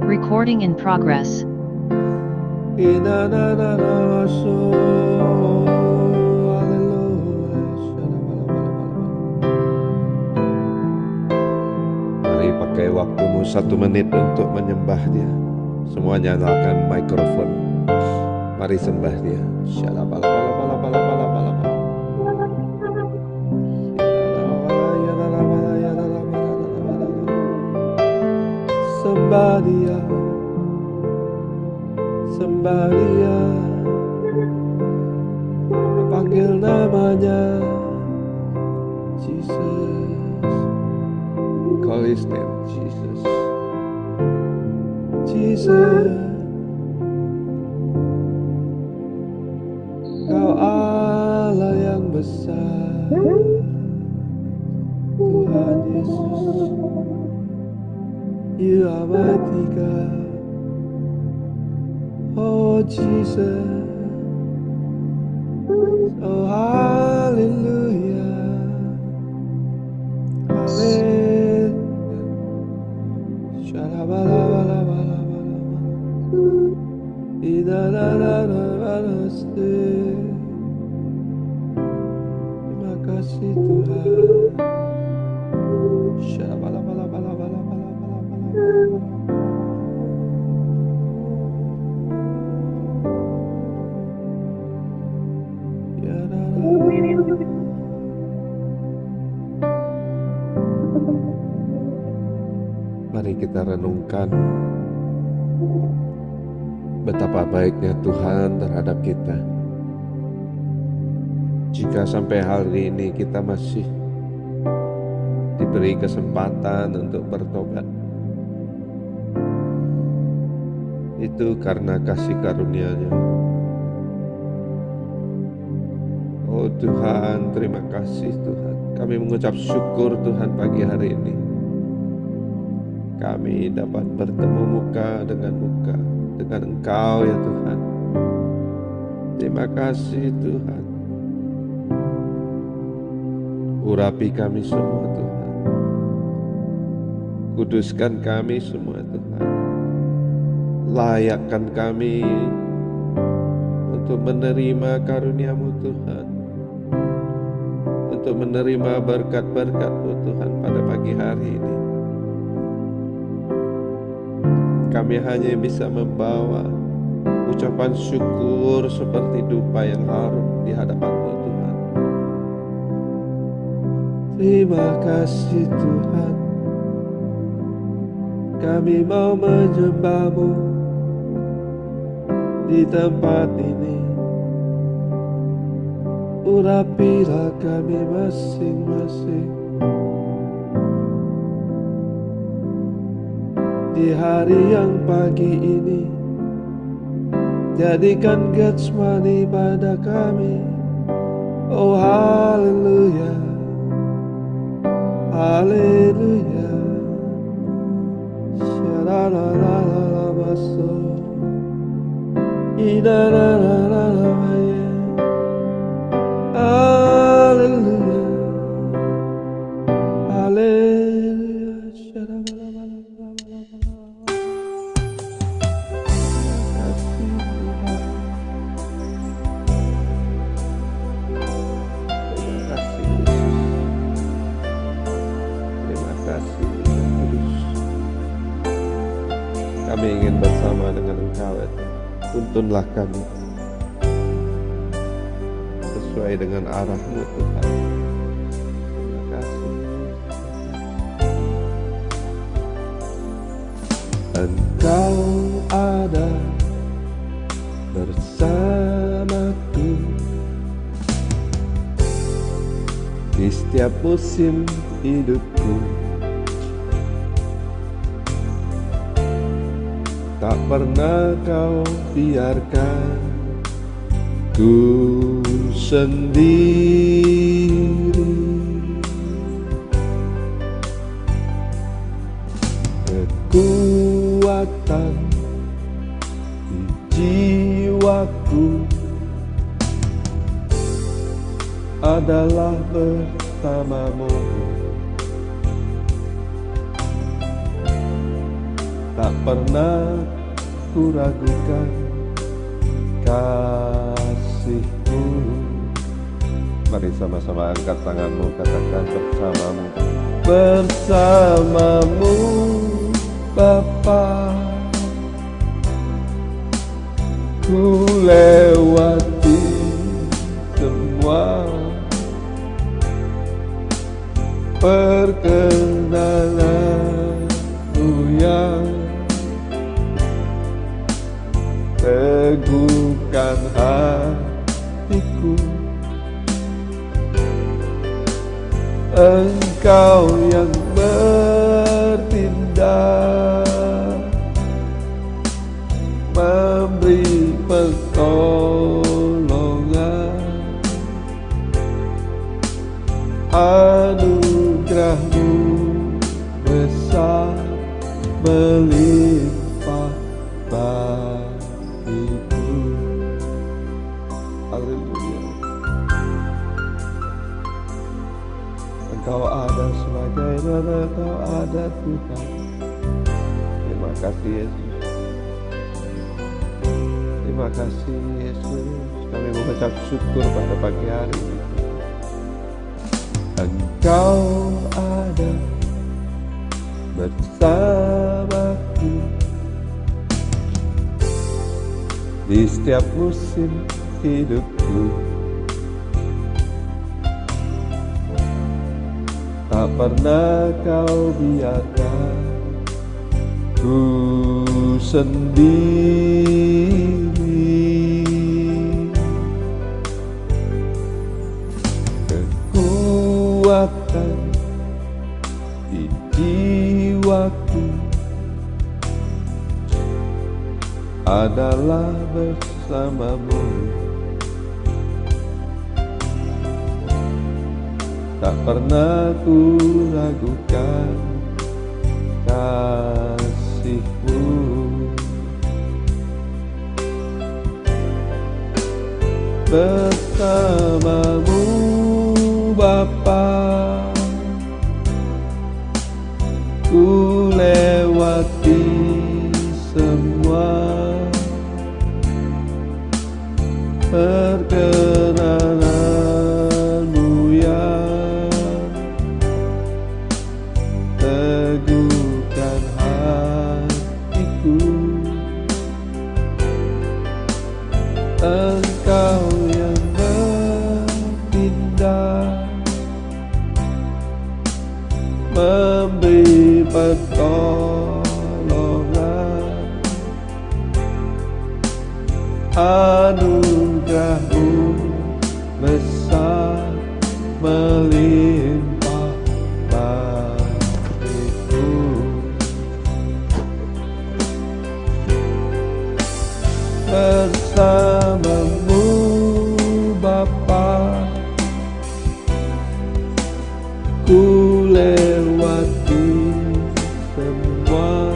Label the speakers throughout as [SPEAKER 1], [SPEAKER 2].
[SPEAKER 1] Recording in progress.
[SPEAKER 2] Mari pakai waktumu 1 menit untuk menyembah Dia. Semuanya nyalakan mikrofon. Mari sembah Dia. Sembah Dia, sembah Dia, panggil namanya Jesus. Call His name, Jesus. Jesus, Kau Allah yang besar, Tuhan Yesus. You are mighty God. Oh Jesus. Oh hallelujah. Hallelujah. Shalabalabalabalabalaba. Idadadadadadaste. Terima kasih Tuhan. Shalabalabalabalabalabalaba. Mari kita renungkan betapa baiknya Tuhan terhadap kita. Jika sampai hari ini kita masih diberi kesempatan untuk bertobat, itu karena kasih karunia-Nya. Oh Tuhan, terima kasih Tuhan. Kami mengucap syukur Tuhan pagi hari ini. Kami dapat bertemu muka dengan Engkau ya Tuhan. Terima kasih Tuhan. Urapi kami semua Tuhan. Kuduskan kami semua Tuhan. Layakkan kami untuk menerima karunia-Mu Tuhan. Untuk menerima berkat-berkat-Mu Tuhan pada pagi hari ini. Kami hanya bisa membawa ucapan syukur seperti dupa yang harum di hadapan-Mu Tuhan. Terima kasih Tuhan. Kami mau menyembah-Mu di tempat ini. Urapilah kami masing-masing. Di hari yang pagi ini, jadikan Getsemani pada kami. Oh haleluya, haleluya. Shalalalalalabaso, idalalalabaya. Haleluya, haleluya. Kami ingin bersama dengan Engkau ya Tuhan. Tuntunlah kami sesuai dengan arah-Mu Tuhan. Terima kasih. Engkau ada bersamaku di setiap musim hidupku. Tak pernah Kau biarkan ku sendiri. Kekuatan di jiwaku adalah bersama-Mu. Tak pernah kuragukan kasih-Mu. Mari sama-sama angkat tanganmu, katakan bersamamu. Bersamamu Bapa, ku lewati semua perkenalan-Mu yang teguhkan hatiku. Engkau yang bertindak, memberi pertolongan, anugerah-Mu besar melimpah bagiku. Haleluya. Engkau ada sebagaimana Engkau ada Tuhan. Terima kasih Yesus. Terima kasih Yesus. Kami mengucap syukur pada pagi hari ini. Engkau ada bersamaku di setiap musim hidupku. Tak pernah Kau biarkan ku sendiri. Kekuatan di jiwaku adalah bersama-Mu. Tak pernah ku ragukan kasih-Mu. Bersama-Mu Bapa, ku lewati semua perkenanan-Mu yang teguhkan hatiku. Engkau yang bertindak, memberi pertolongan, anugerah-Mu besar melimpah bagiku. Bersama-Mu Bapa, ku lewati semua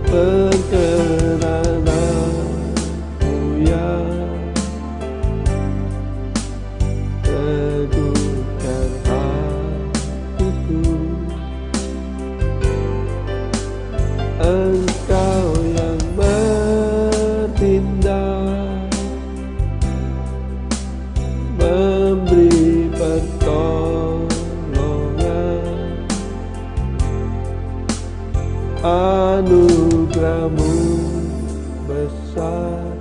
[SPEAKER 2] perkenanan-Mu yang teguhkan hatiku. Engkau yang bertindak, memberi pertolongan, anugerah-Mu besar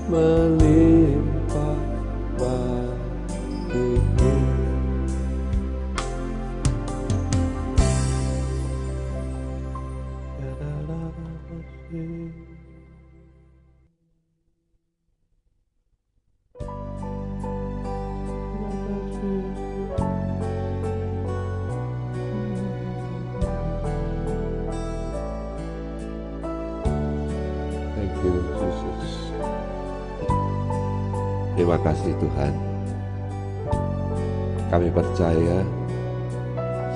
[SPEAKER 2] melimpah bagiku. Thank you, Jesus. Terima kasih Tuhan. Kami percaya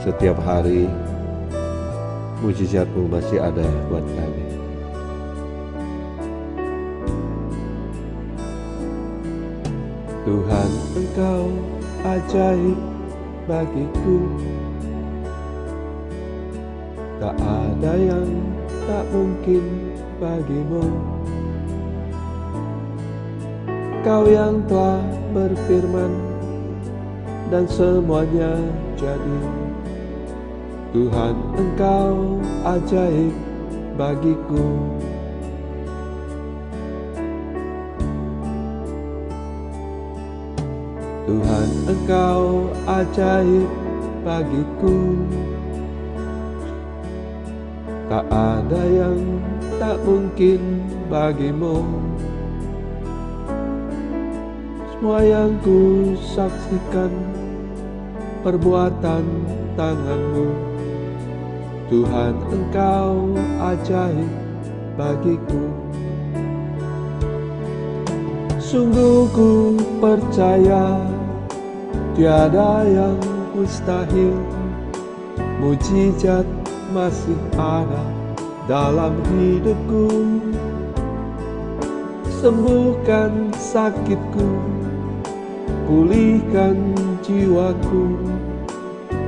[SPEAKER 2] setiap hari mujizat-Mu masih ada buat kami. Tuhan, Engkau ajaib bagiku. Tak ada yang tak mungkin bagimu. Kau yang telah berfirman dan semuanya jadi. Tuhan, Engkau ajaib bagiku. Tuhan, Engkau ajaib bagiku. Tak ada yang tak mungkin bagimu. Semua yang ku saksikan perbuatan tangan-Mu. Tuhan, Engkau ajaib bagiku. Sungguh ku percaya tiada yang mustahil. Mujizat masih ada dalam hidupku. Sembuhkan sakitku, pulihkan jiwaku.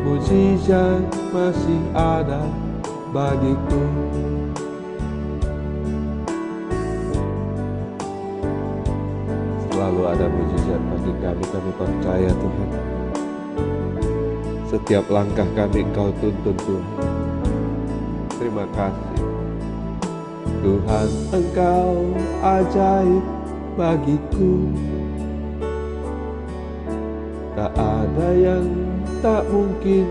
[SPEAKER 2] Mujizat masih ada bagiku. Selalu ada mujizat bagi kami percaya Tuhan. Setiap langkah kami Engkau tuntun Tuhan. Terima kasih Tuhan, Engkau ajaib bagiku. Tak ada yang tak mungkin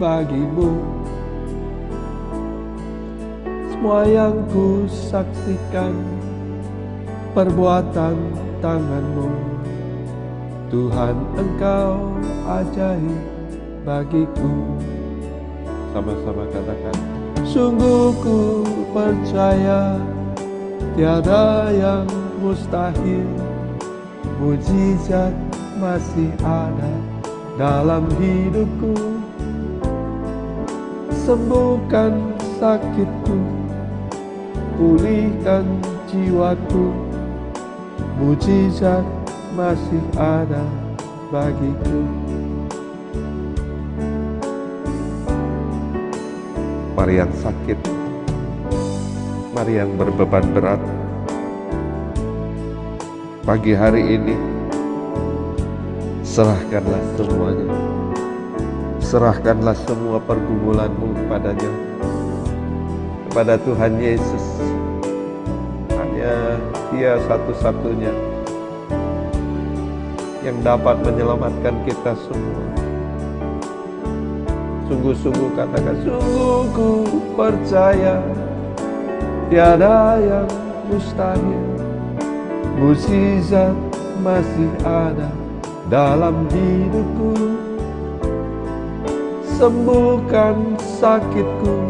[SPEAKER 2] bagimu. Semua yang ku saksikan perbuatan tangan-Mu. Tuhan, Engkau ajaib bagiku. Sama-sama katakan, sungguh ku percaya tiada yang mustahil. Mujizat masih ada dalam hidupku. Sembuhkan sakitku, pulihkan jiwaku. Mujizat masih ada bagiku. Mari yang sakit, mari yang berbeban berat, pagi hari ini serahkanlah semuanya. Serahkanlah semua pergumulanmu kepadanya, kepada Tuhan Yesus. Hanya Dia satu-satunya yang dapat menyelamatkan kita semua. Sungguh-sungguh katakan, sungguh ku percaya tiada yang mustahil. Mujizat masih ada dalam hidupku. Sembuhkan sakitku,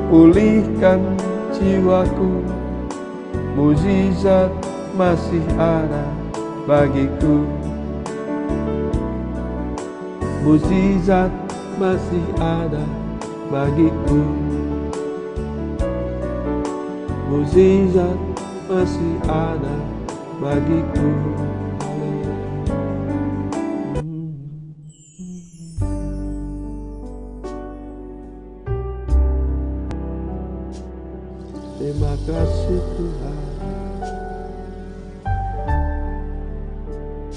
[SPEAKER 2] pulihkan jiwaku. Mujizat masih ada bagiku. Mujizat masih ada bagiku. Mujizat masih ada bagiku. Terima kasih Tuhan.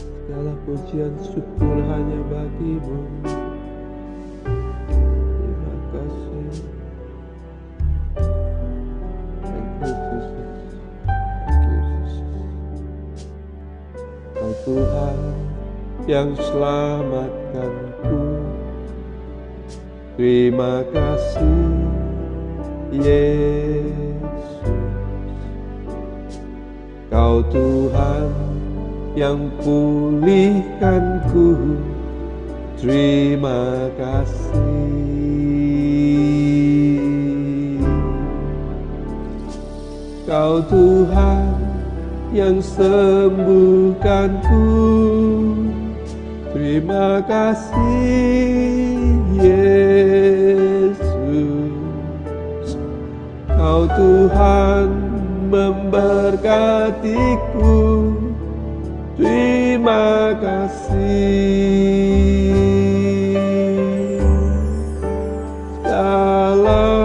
[SPEAKER 2] Segala pujian syukur hanya bagi-Mu. Terima kasih. Thank you Jesus. Thank you Jesus. Kau Tuhan yang selamatkanku. Terima kasih Yesus. Kau Tuhan yang pulihkanku. Terima kasih. Kau Tuhan yang sembuhkanku. Terima kasih Yesus. Kau Tuhan memberkatiku. Terima kasih. Segala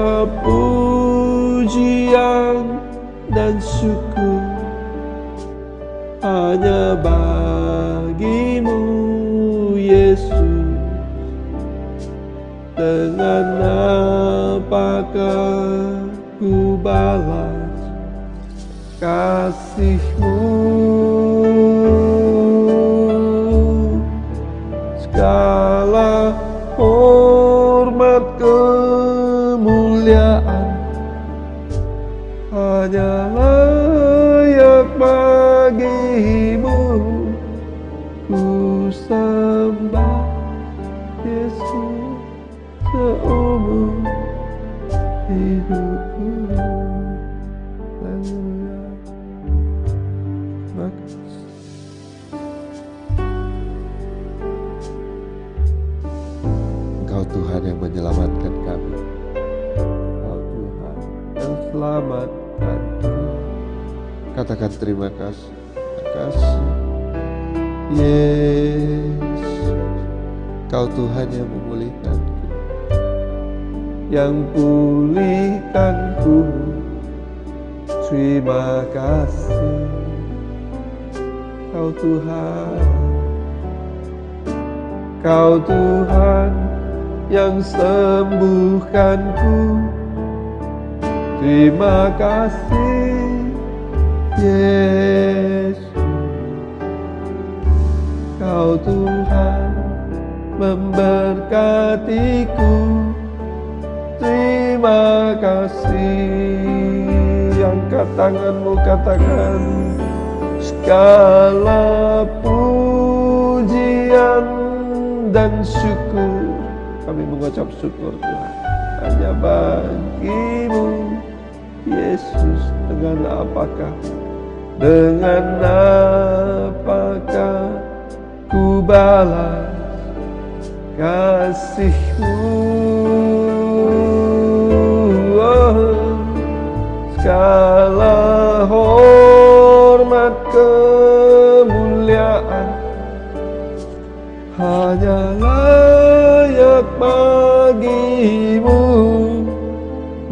[SPEAKER 2] dan syukur hanya bagimu, Yesus. Dengan apakah ku balas kasih-Mu? Segala hormat kemuliaan hanya layak bagimu. Ku sembah Yesus seumur hidupku. Haleluya. Makasih. Engkau Tuhan yang menyelamatkan kami. Engkau Tuhan yang selamatkanku. Katakan terima kasih. Terima kasih Yesus. Kau Tuhan yang memulihkanku, yang pulihkanku. Terima kasih. Kau Tuhan, Kau Tuhan yang sembuhkanku. Terima kasih Yesus. Kau Tuhan memberkatiku. Terima kasih. Angkat tanganmu, katakan segala pujian dan syukur. Kami mengucap syukur Tuhan hanya bagimu, Yesus. Dengan apakah ku balas kasih-Mu? Segala hormat kemuliaan hanya layak bagimu.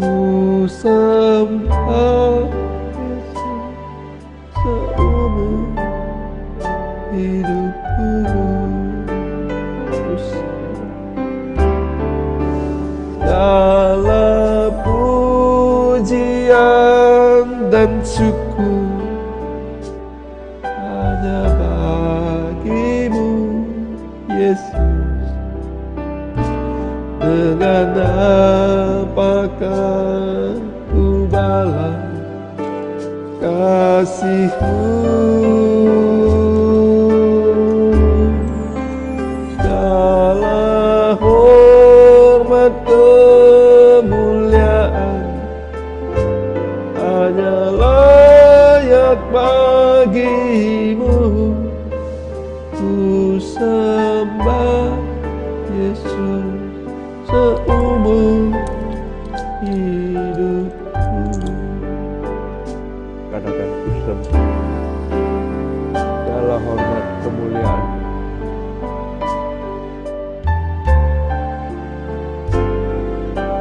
[SPEAKER 2] Ku sembah Yesus seumur hidupku. Segala pujian dan syukur hanya bagimu, Yesus. Dengan apakah ku balas kasih-Mu? Segala hormat kemuliaan hanya layak bagimu. Ku sembah Yesus seumur hidupku. Katakan ku sembah. Segala hormat kemuliaan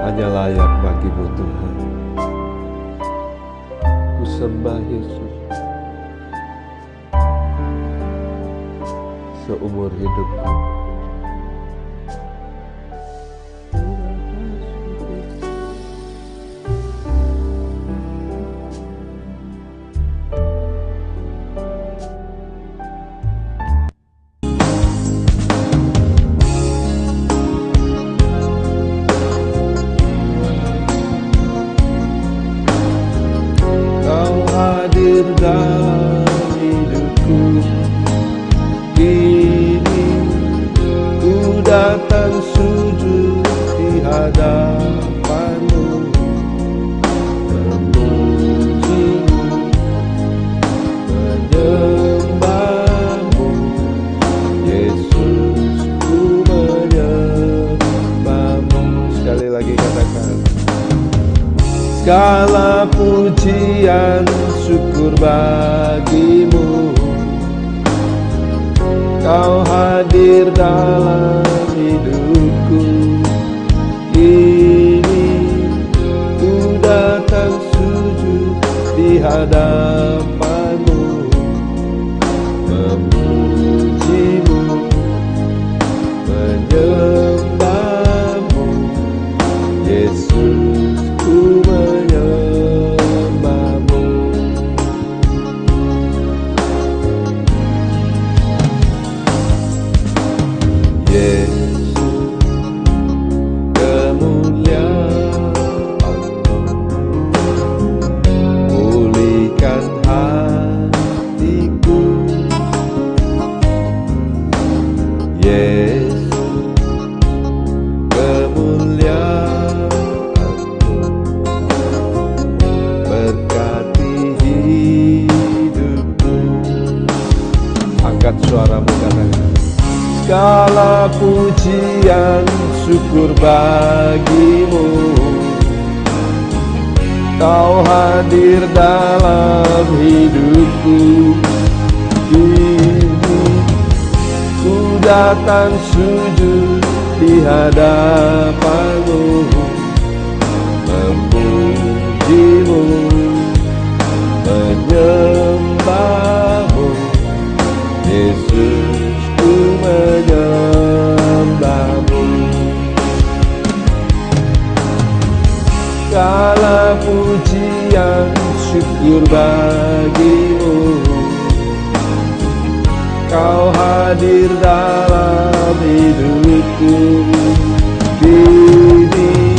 [SPEAKER 2] hanya layak bagimu Tuhan. Ku sembah Yesus seumur hidupku. Dalam hidupku kini, ku datang sujud di hadapan-Mu, memuji-Mu, menyembah-Mu, Yesus, ku menyembah-Mu. Sekali lagi katakan, segala pujian syukur bagimu. Kau hadir dalam hidupku kini, ku datang sujud di hadapan-Mu, memuji-Mu, menyembah-Mu. Yesus, ku menyembah-Mu. Yesus, kemuliaan-Mu pulihkan hatiku. Yesus, kemuliaan-Mu berkati hidupku. Angkat suaramu, katakan, segala pujian syukur bagi-Mu. Kau hadir dalam hidupku. Kini ku datang sujud di hadapan-Mu, memuji-Mu, menyembah-Mu. Yesus, ku menyembah-Mu. Segala pujian syukur bagi-Mu. Kau hadir dalam hidupku. Kini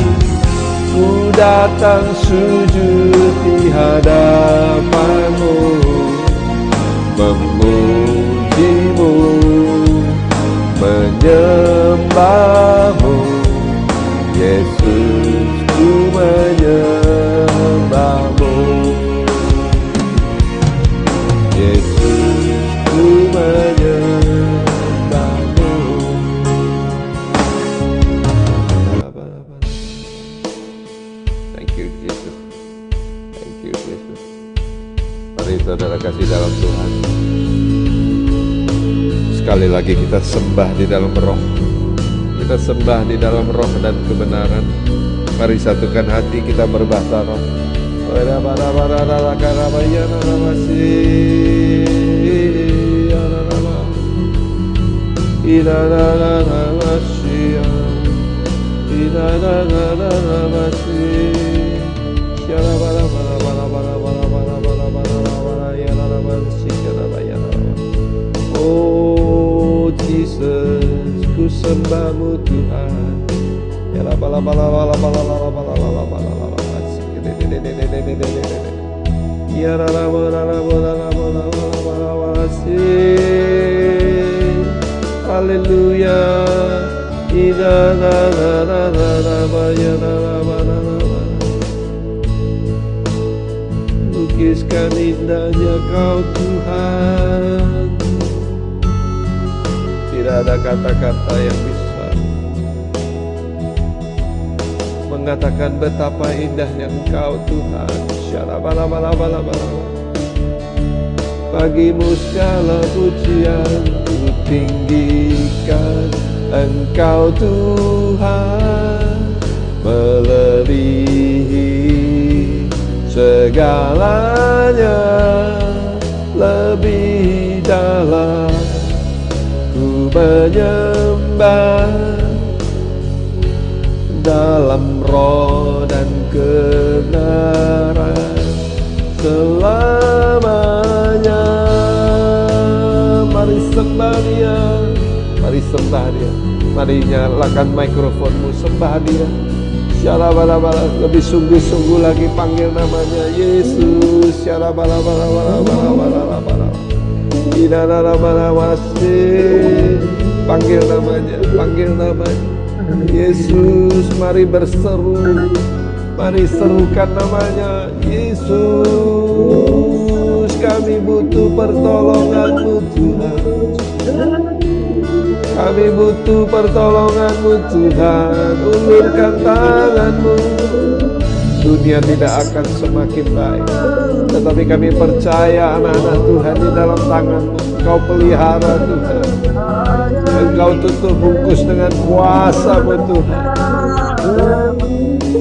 [SPEAKER 2] ku datang sujud di hadapan-Mu, memuji-Mu, menyembah-Mu. Yesus, ku menyembah-Mu. Yesus, ku menyembah-Mu. Thank you, Jesus. Thank you, Jesus. Mari saudara kasih dalam Tuhan, sekali lagi kita sembah di dalam roh. Kita sembah di dalam roh dan kebenaran. Mari satukan hati kita berbahasa roh. Oh Jesus, ku sembah-Mu Tuhan. Haleluya. Lukiskan indahnya Kau Tuhan. Tidak ada kata-kata yang bisa mengatakan betapa indahnya Engkau Tuhan. Bagimu segala pujian ku tinggikan. Engkau Tuhan melebihi segalanya, lebih dalam ku menyembah dalam roh dan kebenaran selamanya. Mari sembah Dia, mari sembah Dia. Mari nyalakan mikrofonmu, sembah Dia. Syalabala, lebih sungguh-sungguh lagi panggil namanya Yesus. Syalabala, panggil namanya, panggil namanya Yesus. Mari berseru, mari serukan namanya Yesus. Kami butuh pertolongan-Mu Tuhan. Kami butuh pertolongan-Mu Tuhan. Ulurkan tangan-Mu. Dunia tidak akan semakin baik, tetapi kami percaya anak-anak Tuhan di dalam tangan-Mu. Engkau pelihara Tuhan. Engkau tutup bungkus dengan kuasa-Mu Tuhan.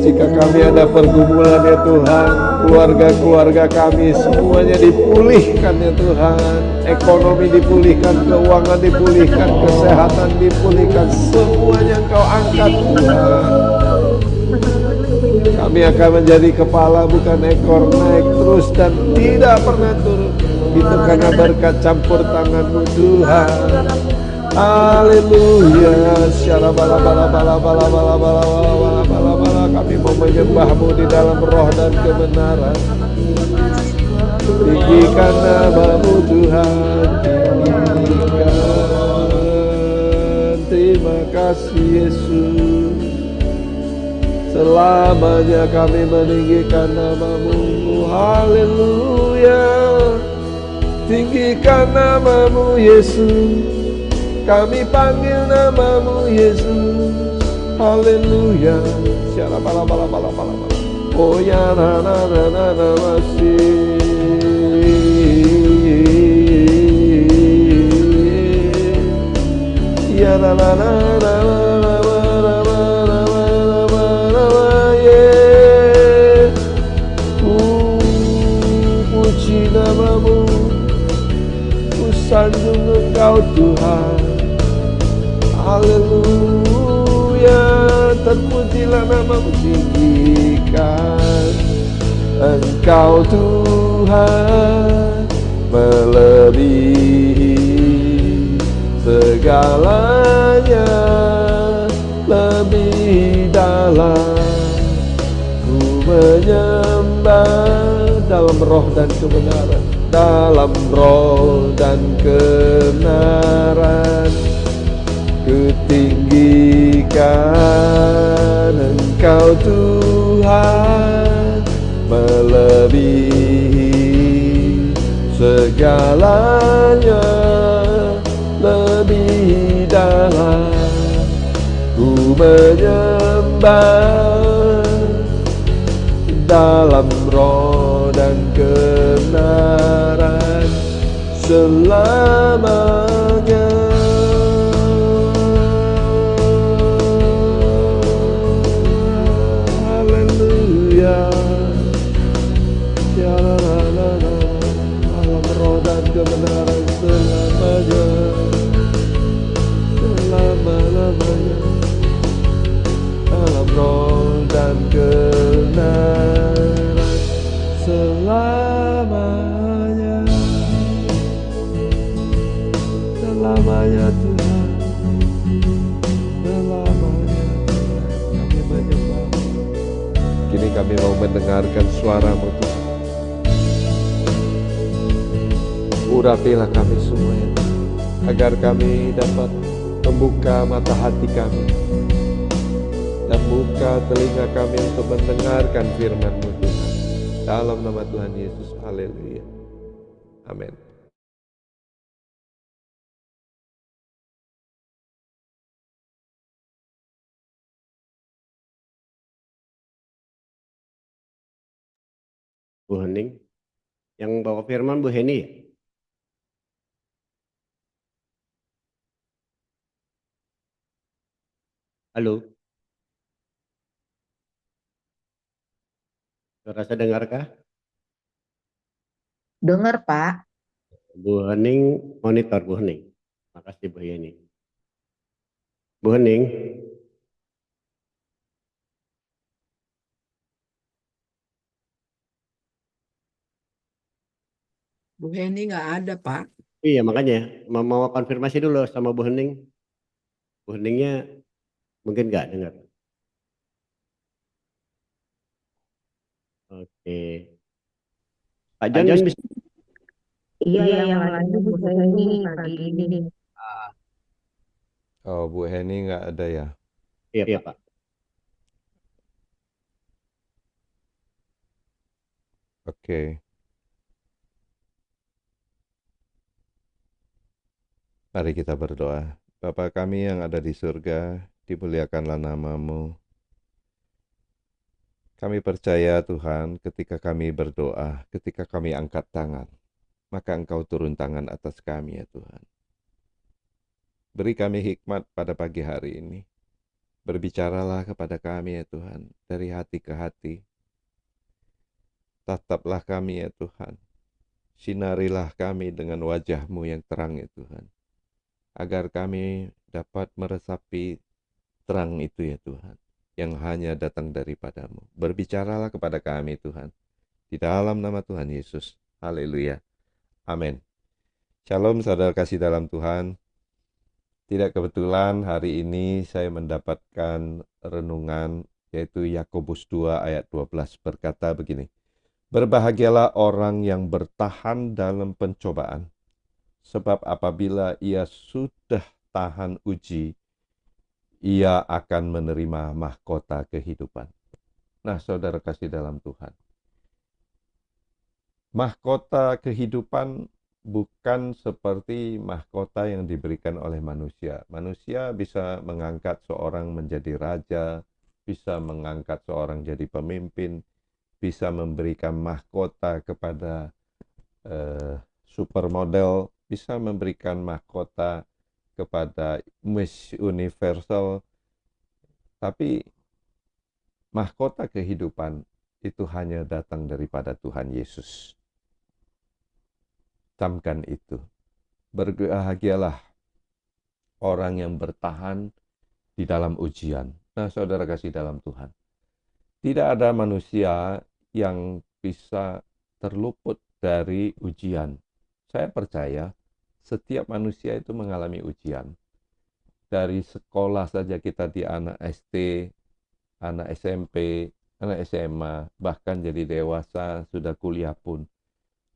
[SPEAKER 2] Jika kami ada pergumulan ya Tuhan, keluarga-keluarga kami semuanya dipulihkan ya Tuhan. Ekonomi dipulihkan, keuangan dipulihkan, kesehatan dipulihkan, semuanya Engkau angkat Tuhan. Kami akan menjadi kepala bukan ekor, naik terus dan tidak pernah turun. Itu karena berkat campur tangan-Mu Tuhan. Haleluya. Syara bala bala bala bala bala bala bala bala bala. Kami mau menyembah-Mu di dalam roh dan kebenaran. Tinggikan nama-Mu Tuhan, tinggikan. Terima kasih Yesus. Selamanya kami meninggikan nama-Mu. Haleluya. Tinggikan nama-Mu Yesus. Kami panggil nama-Mu Yesus. Haleluya. Syara bala bala bala bala bala. Oh ya na na na na na masih. Ya na na na na na na ye. Puji nama-Mu. Ku sanjung Engkau Tuhan. Haleluya. Terpujilah nama-Mu, tinggikan Engkau Tuhan, melebihi segalanya, lebih dalam ku menyembah dalam roh dan kebenaran, dalam roh dan kebenaran. Kutinggikan Engkau Tuhan, melebihi segalanya, lebih dalam ku menyembah dalam roh dan kebenaran selamanya. Dalam roh dan kebenaran selamanya, selama-lamanya. Dalam roh dan kebenaran selamanya, selamanya Tuhan, selamanya Tuhan. Kami menyembah. Kini kami mau mendengarkan suara-Mu Tuhan. Urapilah kami semua ya Tuhan, agar kami dapat membuka mata hati kami dan buka telinga kami untuk mendengarkan firman-Mu Tuhan. Dalam nama Tuhan Yesus, haleluya. Amin.
[SPEAKER 1] Bu Hening, yang bawa firman Bu Heni ya? Halo, suara saya dengarkah?
[SPEAKER 3] Dengar, Pak.
[SPEAKER 1] Bu Hening monitor Bu Hening. Makasih Bu Heni. Bu Hening,
[SPEAKER 3] Bu Heni nggak ada, Pak.
[SPEAKER 1] iya makanya mau konfirmasi dulu sama Bu Hening. Bu Heningnya mungkin nggak dengar. Oke. Pak John bisa.
[SPEAKER 4] Iya, yang lain Bu Heni pagi ini.
[SPEAKER 2] Oh, Bu Heni nggak ada ya?
[SPEAKER 1] Iya Pak.
[SPEAKER 2] Oke. Mari kita berdoa. Bapa kami yang ada di surga, dimuliakanlah nama-Mu. Kami percaya Tuhan, ketika kami berdoa, ketika kami angkat tangan, maka Engkau turun tangan atas kami ya Tuhan. Beri kami hikmat pada pagi hari ini. Berbicaralah kepada kami ya Tuhan, dari hati ke hati. Tataplah kami ya Tuhan. Sinarilah kami dengan wajah-Mu yang terang ya Tuhan. Agar kami dapat meresapi terang itu ya Tuhan, yang hanya datang daripada-Mu. Berbicaralah kepada kami Tuhan, di dalam nama Tuhan Yesus. Haleluya. Amin. Shalom saudara kasih dalam Tuhan. Tidak kebetulan hari ini saya mendapatkan renungan yaitu Yakobus 2 ayat 12 berkata begini. Berbahagialah orang yang bertahan dalam pencobaan, sebab apabila ia sudah tahan uji, ia akan menerima mahkota kehidupan. Nah, saudara kasih dalam Tuhan. Mahkota kehidupan bukan seperti mahkota yang diberikan oleh manusia. Manusia bisa mengangkat seorang menjadi raja, bisa mengangkat seorang jadi pemimpin, bisa memberikan mahkota kepada supermodel, bisa memberikan mahkota kepada Miss Universal, tapi mahkota kehidupan itu hanya datang daripada Tuhan Yesus. Camkan itu. Berbahagialah orang yang bertahan di dalam ujian. Nah, saudara kasih dalam Tuhan. Tidak ada manusia yang bisa terluput dari ujian. Saya percaya setiap manusia itu mengalami ujian. Dari sekolah saja kita di anak SD, anak SMP, anak SMA, bahkan jadi dewasa, sudah kuliah pun.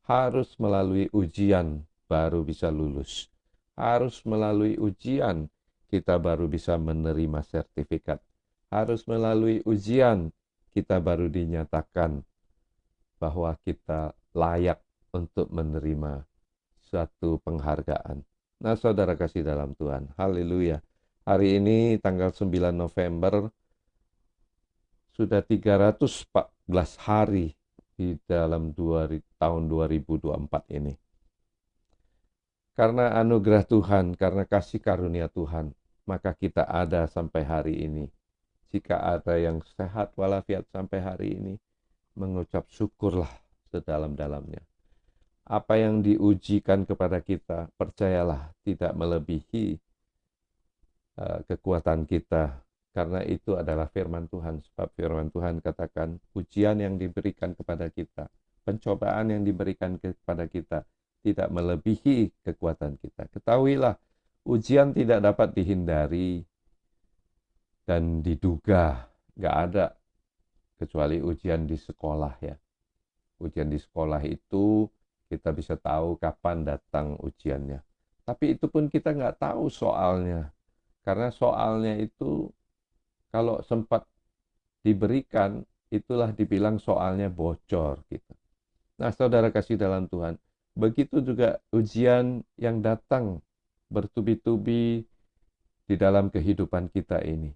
[SPEAKER 2] Harus melalui ujian baru bisa lulus. Harus melalui ujian kita baru bisa menerima sertifikat. Harus melalui ujian kita baru dinyatakan bahwa kita layak untuk menerima suatu penghargaan. Nah, saudara kasih dalam Tuhan, haleluya. Hari ini tanggal 9 November, sudah 314 hari di dalam tahun 2024 ini. Karena anugerah Tuhan, karena kasih karunia Tuhan, maka kita ada sampai hari ini. Jika ada yang sehat walafiat sampai hari ini, mengucap syukurlah sedalam-dalamnya. Apa yang diujikan kepada kita, percayalah tidak melebihi kekuatan kita. Karena itu adalah firman Tuhan. Sebab firman Tuhan katakan, ujian yang diberikan kepada kita, pencobaan yang diberikan kepada kita, tidak melebihi kekuatan kita. Ketahuilah, ujian tidak dapat dihindari dan diduga. Gak ada, kecuali ujian di sekolah ya. Ujian di sekolah itu kita bisa tahu kapan datang ujiannya. Tapi itu pun kita nggak tahu soalnya. Karena soalnya itu kalau sempat diberikan, itulah dibilang soalnya bocor gitu. Nah, saudara kasih dalam Tuhan, begitu juga ujian yang datang bertubi-tubi di dalam kehidupan kita ini.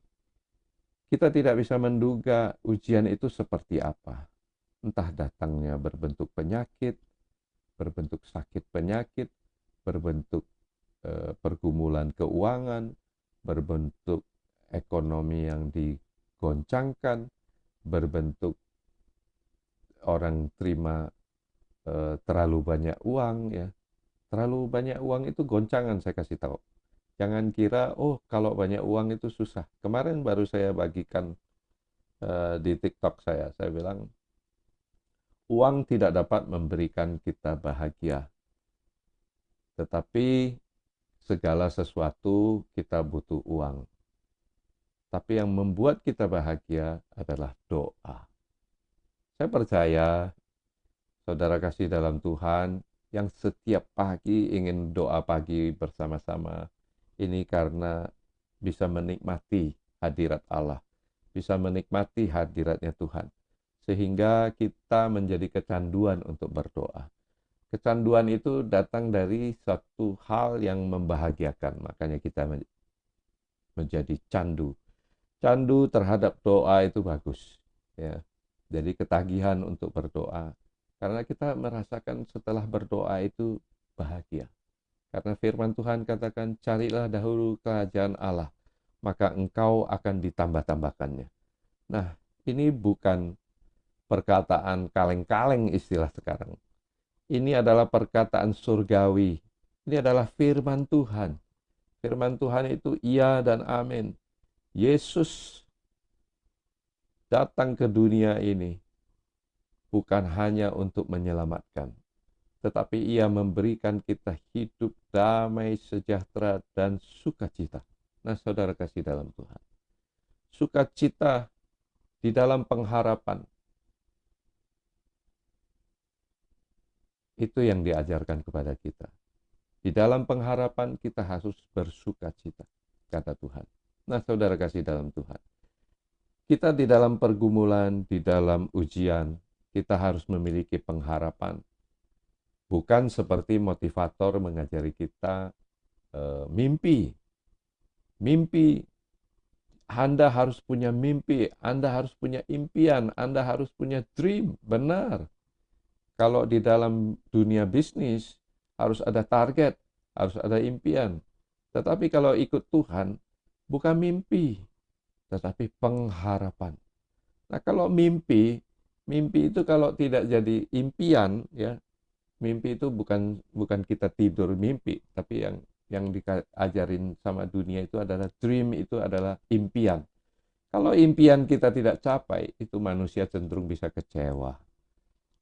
[SPEAKER 2] Kita tidak bisa menduga ujian itu seperti apa. Entah datangnya berbentuk penyakit, berbentuk sakit penyakit, berbentuk pergumulan keuangan, berbentuk ekonomi yang digoncangkan, berbentuk orang terima terlalu banyak uang ya. Terlalu banyak uang itu goncangan, saya kasih tahu. Jangan kira kalau banyak uang itu susah. Kemarin baru saya bagikan di TikTok saya bilang uang tidak dapat memberikan kita bahagia. Tetapi segala sesuatu kita butuh uang. Tapi yang membuat kita bahagia adalah doa. Saya percaya, saudara kasih dalam Tuhan, yang setiap pagi ingin doa pagi bersama-sama, ini karena bisa menikmati hadirat Allah, bisa menikmati hadiratnya Tuhan, sehingga kita menjadi kecanduan untuk berdoa. Kecanduan itu datang dari satu hal yang membahagiakan, makanya kita menjadi candu. Candu terhadap doa itu bagus, ya. Jadi ketagihan untuk berdoa, karena kita merasakan setelah berdoa itu bahagia. Karena firman Tuhan katakan, carilah dahulu kerajaan Allah, maka engkau akan ditambah-tambahkannya. Nah, ini bukan perkataan kaleng-kaleng istilah sekarang. Ini adalah perkataan surgawi. Ini adalah firman Tuhan. Firman Tuhan itu iya dan amin. Yesus datang ke dunia ini bukan hanya untuk menyelamatkan, tetapi ia memberikan kita hidup damai, sejahtera, dan sukacita. Nah, saudara kasih dalam Tuhan, sukacita di dalam pengharapan, itu yang diajarkan kepada kita. Di dalam pengharapan kita harus bersukacita, kata Tuhan. Nah, saudara kasih dalam Tuhan, kita di dalam pergumulan, di dalam ujian, kita harus memiliki pengharapan. Bukan seperti motivator mengajari kita mimpi. Mimpi, Anda harus punya mimpi, Anda harus punya impian, Anda harus punya dream. Benar. Kalau di dalam dunia bisnis, harus ada target, harus ada impian. Tetapi kalau ikut Tuhan, bukan mimpi, tetapi pengharapan. Nah, kalau mimpi itu kalau tidak jadi impian, ya, mimpi itu bukan kita tidur mimpi, tapi yang diajarin sama dunia itu adalah dream, itu adalah impian. Kalau impian kita tidak capai, itu manusia cenderung bisa kecewa.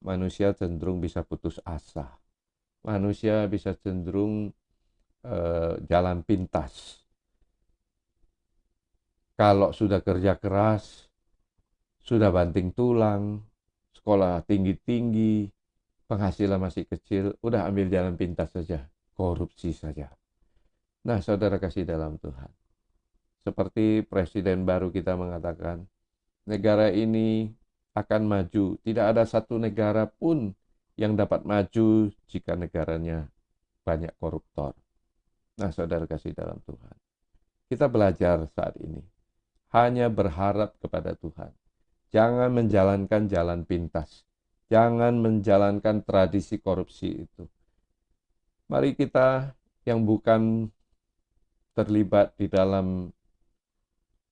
[SPEAKER 2] Manusia cenderung bisa putus asa. Manusia bisa cenderung jalan pintas. Kalau sudah kerja keras, sudah banting tulang, sekolah tinggi-tinggi, penghasilan masih kecil, udah ambil jalan pintas saja, korupsi saja. Nah, saudara kasih dalam Tuhan, seperti presiden baru kita mengatakan, negara ini akan maju. Tidak ada satu negara pun yang dapat maju jika negaranya banyak koruptor. Nah, saudara kasih dalam Tuhan, kita belajar saat ini hanya berharap kepada Tuhan. Jangan menjalankan jalan pintas. Jangan menjalankan tradisi korupsi itu. Mari kita yang bukan terlibat di dalam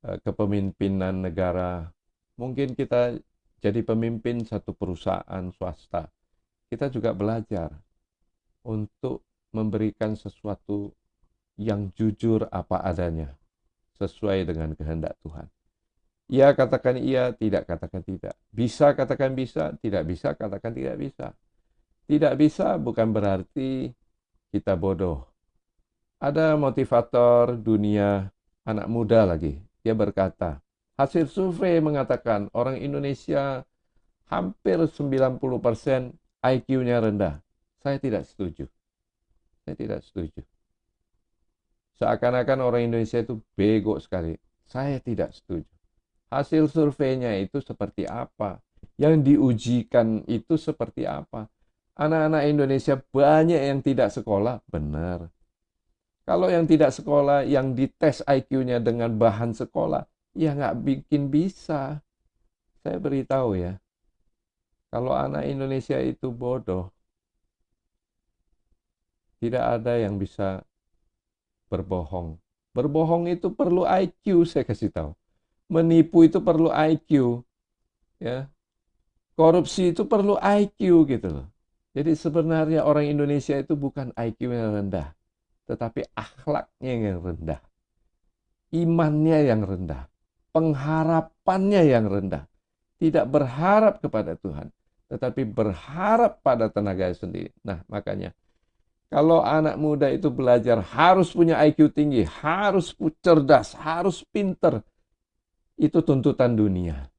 [SPEAKER 2] kepemimpinan negara, mungkin kita jadi pemimpin satu perusahaan swasta, kita juga belajar untuk memberikan sesuatu yang jujur apa adanya, sesuai dengan kehendak Tuhan. Iya katakan iya, tidak katakan tidak. Bisa katakan bisa, tidak bisa katakan tidak bisa. Tidak bisa bukan berarti kita bodoh. Ada motivator dunia, anak muda lagi, dia berkata, hasil survei mengatakan orang Indonesia hampir 90% IQ-nya rendah. Saya tidak setuju. Saya tidak setuju. Seakan-akan orang Indonesia itu bego sekali. Saya tidak setuju. Hasil surveinya itu seperti apa? Yang diujikan itu seperti apa? Anak-anak Indonesia banyak yang tidak sekolah, benar. Kalau yang tidak sekolah, yang dites IQ-nya dengan bahan sekolah, ya nggak bikin bisa. Saya beritahu ya, kalau anak Indonesia itu bodoh, tidak ada yang bisa berbohong. Berbohong itu perlu IQ, saya kasih tahu. Menipu itu perlu IQ, ya. Korupsi itu perlu IQ gitu loh. Jadi sebenarnya orang Indonesia itu bukan IQ yang rendah, tetapi akhlaknya yang rendah, imannya yang rendah, pengharapannya yang rendah. Tidak berharap kepada Tuhan, tetapi berharap pada tenaganya sendiri. Nah, makanya kalau anak muda itu belajar harus punya IQ tinggi, harus cerdas, harus pinter. Itu tuntutan dunia.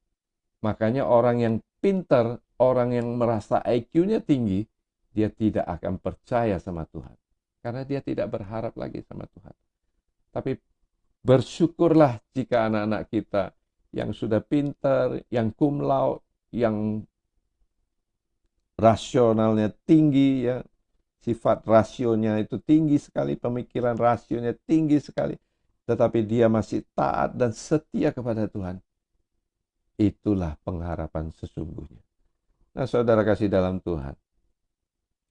[SPEAKER 2] Makanya orang yang pinter, orang yang merasa IQ-nya tinggi, dia tidak akan percaya sama Tuhan. Karena dia tidak berharap lagi sama Tuhan. Tapi bersyukurlah jika anak-anak kita yang sudah pinter, yang cum laude, yang rasionalnya tinggi, ya, sifat rasionya itu tinggi sekali, pemikiran rasionya tinggi sekali, tetapi dia masih taat dan setia kepada Tuhan. Itulah pengharapan sesungguhnya. Nah, saudara kasih dalam Tuhan,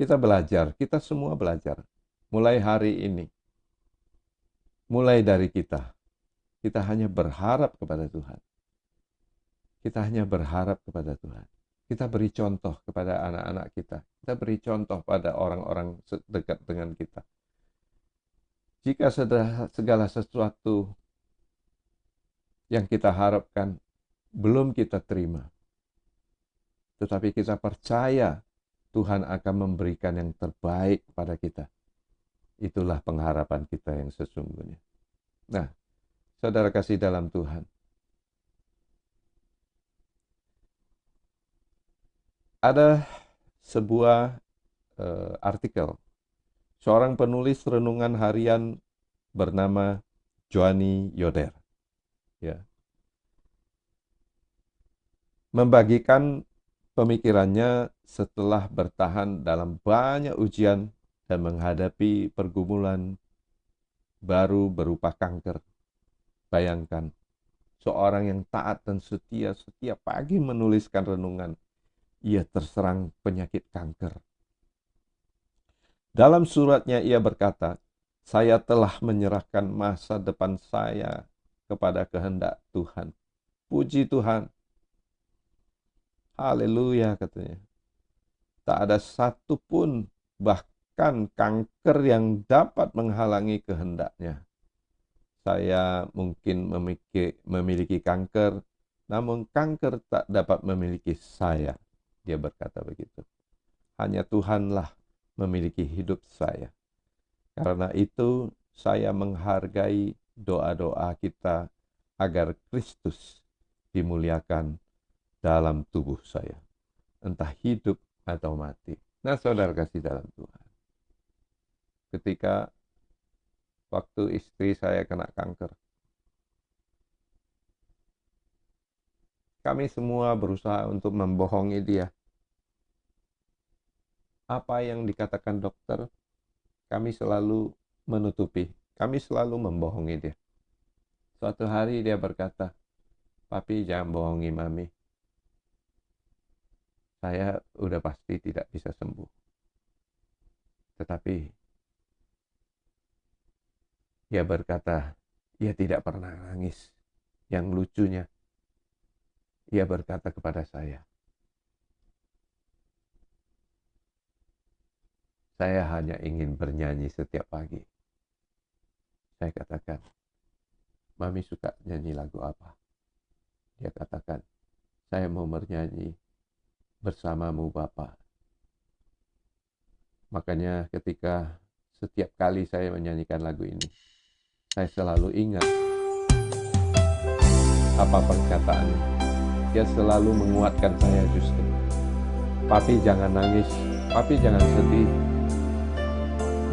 [SPEAKER 2] kita belajar, kita semua belajar. Mulai hari ini, mulai dari kita, Kita hanya berharap kepada Tuhan. Kita hanya berharap kepada Tuhan. Kita beri contoh kepada anak-anak kita. Kita beri contoh pada orang-orang dekat dengan kita. Jika segala sesuatu yang kita harapkan belum kita terima, tetapi kita percaya Tuhan akan memberikan yang terbaik kepada kita. Itulah pengharapan kita yang sesungguhnya. Nah, saudara kasih dalam Tuhan, ada sebuah artikel seorang penulis renungan harian bernama Johnny Yoder, ya, membagikan pemikirannya setelah bertahan dalam banyak ujian dan menghadapi pergumulan baru berupa kanker. Bayangkan, seorang yang taat dan setia setiap pagi menuliskan renungan, ia terserang penyakit kanker. Dalam suratnya ia berkata, "Saya telah menyerahkan masa depan saya kepada kehendak Tuhan." Puji Tuhan. Haleluya, katanya. Tak ada satu pun, bahkan kanker, yang dapat menghalangi kehendaknya. Saya mungkin memiliki kanker, namun kanker tak dapat memiliki saya. Dia berkata begitu. Hanya Tuhanlah memiliki hidup saya. Karena itu saya menghargai doa-doa kita agar Kristus dimuliakan dalam tubuh saya, entah hidup atau mati. Nah, saudara kasih dalam Tuhan, ketika waktu istri saya kena kanker, kami semua berusaha untuk membohongi dia. Apa yang dikatakan dokter, kami selalu menutupi, kami selalu membohongi dia. Suatu hari dia berkata, "Papi, jangan bohongi Mami. Saya udah pasti tidak bisa sembuh." Tetapi dia berkata, ia tidak pernah nangis. Yang lucunya, ia berkata kepada saya hanya ingin bernyanyi setiap pagi. Saya katakan, "Mami suka nyanyi lagu apa?" Dia katakan, "Saya mau bernyanyi bersamamu Bapa." Makanya ketika setiap kali saya menyanyikan lagu ini, saya selalu ingat apa perkataannya. Dia selalu menguatkan saya justru. "Papi jangan nangis, papi jangan sedih.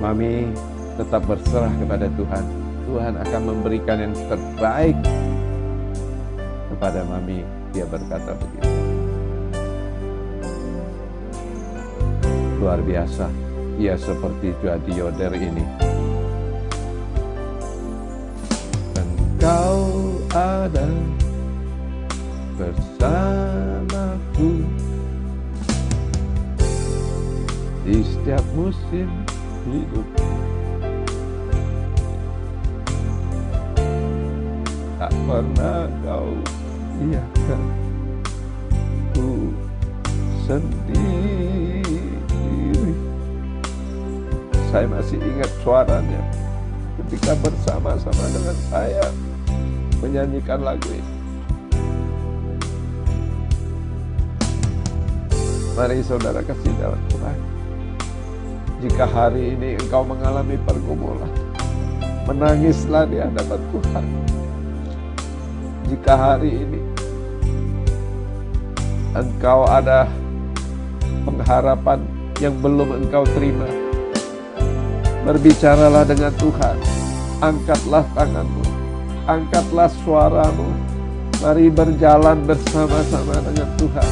[SPEAKER 2] Mami tetap berserah kepada Tuhan. Tuhan akan memberikan yang terbaik kepada Mami." Dia berkata begitu. Luar biasa, ia seperti Johnny Yoder ini. Engkau ada bersamaku di setiap musim hidup. Tak pernah kau biarkan ku sendiri. Saya masih ingat suaranya ketika bersama-sama dengan saya menyanyikan lagu ini. Mari saudara kasih dalam Tuhan, jika hari ini engkau mengalami pergumulan, menangislah di hadapan Tuhan. Jika hari ini engkau ada pengharapan yang belum engkau terima, berbicaralah dengan Tuhan. Angkatlah tanganmu, angkatlah suaramu. Mari berjalan bersama-sama dengan Tuhan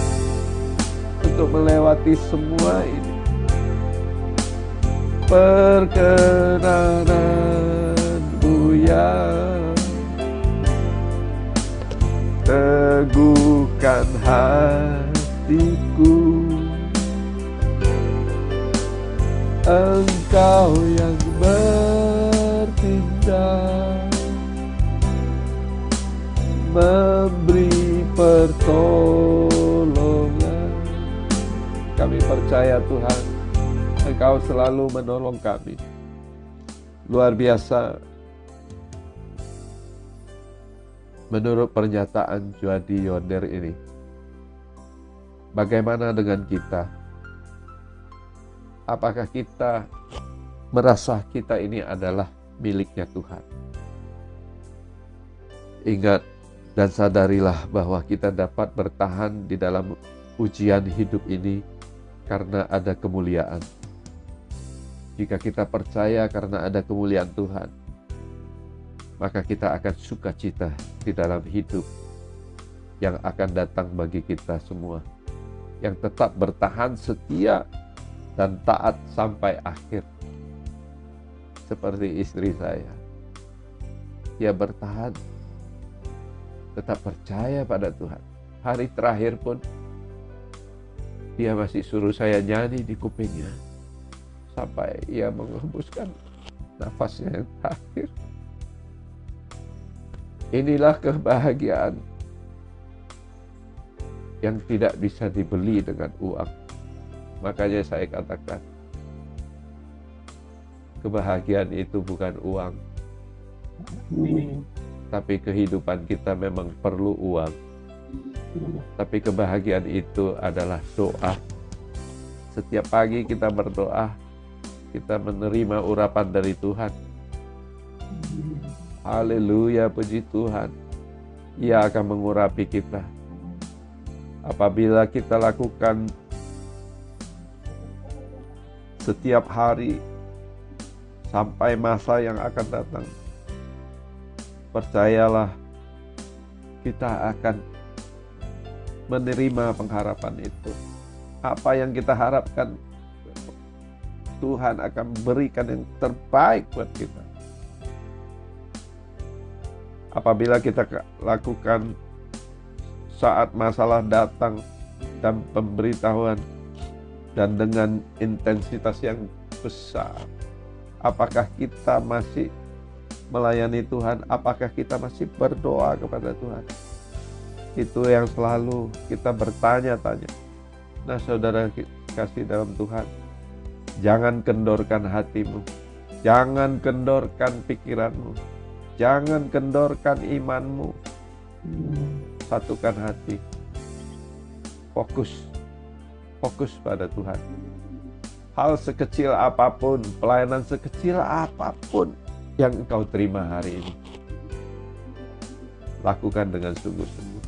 [SPEAKER 2] untuk melewati semua ini. Perkenananmu ya, teguhkan hatiku. Engkau yang bertindak memberi pertolongan. Kami percaya Tuhan, Engkau selalu menolong kami. Luar biasa. Menurut pernyataan Juadi Yonder ini, bagaimana dengan kita? Apakah kita merasa kita ini adalah miliknya Tuhan? Ingat dan sadarilah bahwa kita dapat bertahan di dalam ujian hidup ini karena ada kemuliaan. Jika kita percaya karena ada kemuliaan Tuhan, maka kita akan sukacita di dalam hidup yang akan datang bagi kita semua, yang tetap bertahan setia dan taat sampai akhir. Seperti istri saya, dia bertahan, tetap percaya pada Tuhan. Hari terakhir pun dia masih suruh saya nyanyi di kupingnya sampai ia menghembuskan nafasnya yang terakhir. Inilah kebahagiaan yang tidak bisa dibeli dengan uang. Makanya saya katakan, kebahagiaan itu bukan uang. Tapi kehidupan kita memang perlu uang. Tapi kebahagiaan itu adalah doa. Setiap pagi kita berdoa, kita menerima urapan dari Tuhan. Haleluya, puji Tuhan. Ia akan mengurapi kita. Apabila kita lakukan setiap hari sampai masa yang akan datang, percayalah kita akan menerima pengharapan itu. Apa yang kita harapkan, Tuhan akan berikan yang terbaik buat kita. Apabila kita lakukan saat masalah datang dan pemberitahuan dan dengan intensitas yang besar, apakah kita masih melayani Tuhan? Apakah kita masih berdoa kepada Tuhan? Itu yang selalu kita bertanya-tanya. Nah, saudara kasih dalam Tuhan, jangan kendorkan hatimu, jangan kendorkan pikiranmu, jangan kendorkan imanmu. Satukan hati, fokus pada Tuhan. Hal sekecil apapun, pelayanan sekecil apapun yang engkau terima hari ini, lakukan dengan sungguh-sungguh.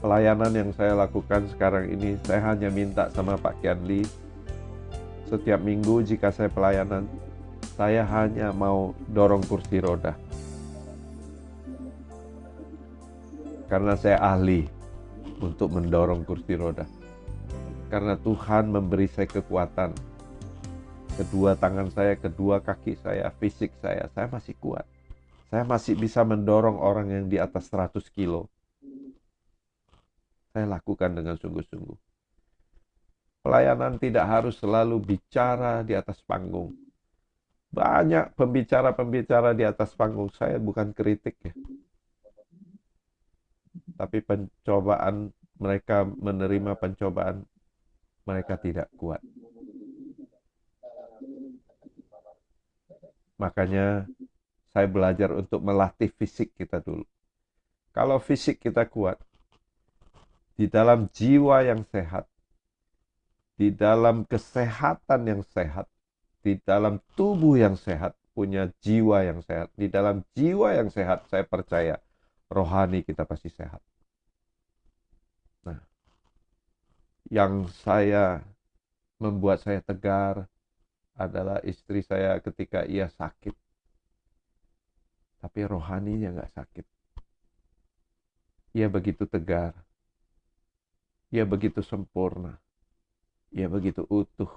[SPEAKER 2] Pelayanan yang saya lakukan sekarang ini, saya hanya minta sama Pak Kianli, setiap minggu jika saya pelayanan, saya hanya mau dorong kursi roda. Karena saya ahli untuk mendorong kursi roda. Karena Tuhan memberi saya kekuatan. Kedua tangan saya, kedua kaki saya, fisik saya masih kuat. Saya masih bisa mendorong orang yang di atas 100 kilo. Saya lakukan dengan sungguh-sungguh. Pelayanan tidak harus selalu bicara di atas panggung. Banyak pembicara-pembicara di atas panggung, saya bukan kritik ya. Tapi pencobaan, mereka menerima pencobaan, mereka tidak kuat. Makanya saya belajar untuk melatih fisik kita dulu. Kalau fisik kita kuat, di dalam jiwa yang sehat, di dalam kesehatan yang sehat, di dalam tubuh yang sehat, punya jiwa yang sehat. Di dalam jiwa yang sehat, saya percaya rohani kita pasti sehat. Nah, yang membuat saya tegar adalah istri saya ketika ia sakit. Tapi rohaninya nggak sakit. Ia begitu tegar. Ia begitu sempurna. Ia begitu utuh.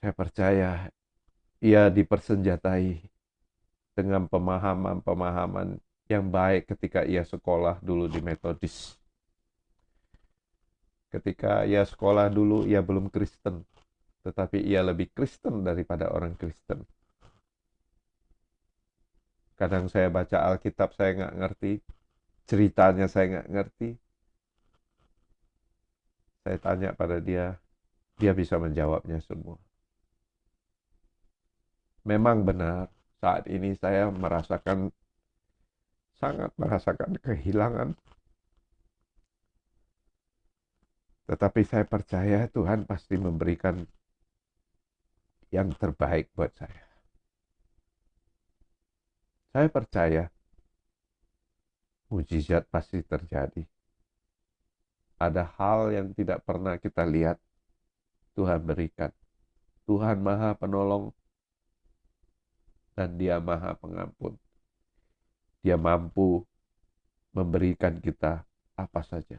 [SPEAKER 2] Saya percaya ia dipersenjatai dengan pemahaman-pemahaman yang baik ketika ia sekolah dulu di Metodis. Ketika ia sekolah dulu, ia belum Kristen. Tetapi ia lebih Kristen daripada orang Kristen. Kadang saya baca Alkitab saya nggak ngerti, ceritanya saya nggak ngerti. Saya tanya pada dia bisa menjawabnya semua. Memang benar, saat ini saya sangat merasakan kehilangan. Tetapi saya percaya Tuhan pasti memberikan yang terbaik buat saya. Saya percaya mujizat pasti terjadi. Ada hal yang tidak pernah kita lihat, Tuhan berikan. Tuhan Maha Penolong dan Dia Maha Pengampun. Dia mampu memberikan kita apa saja.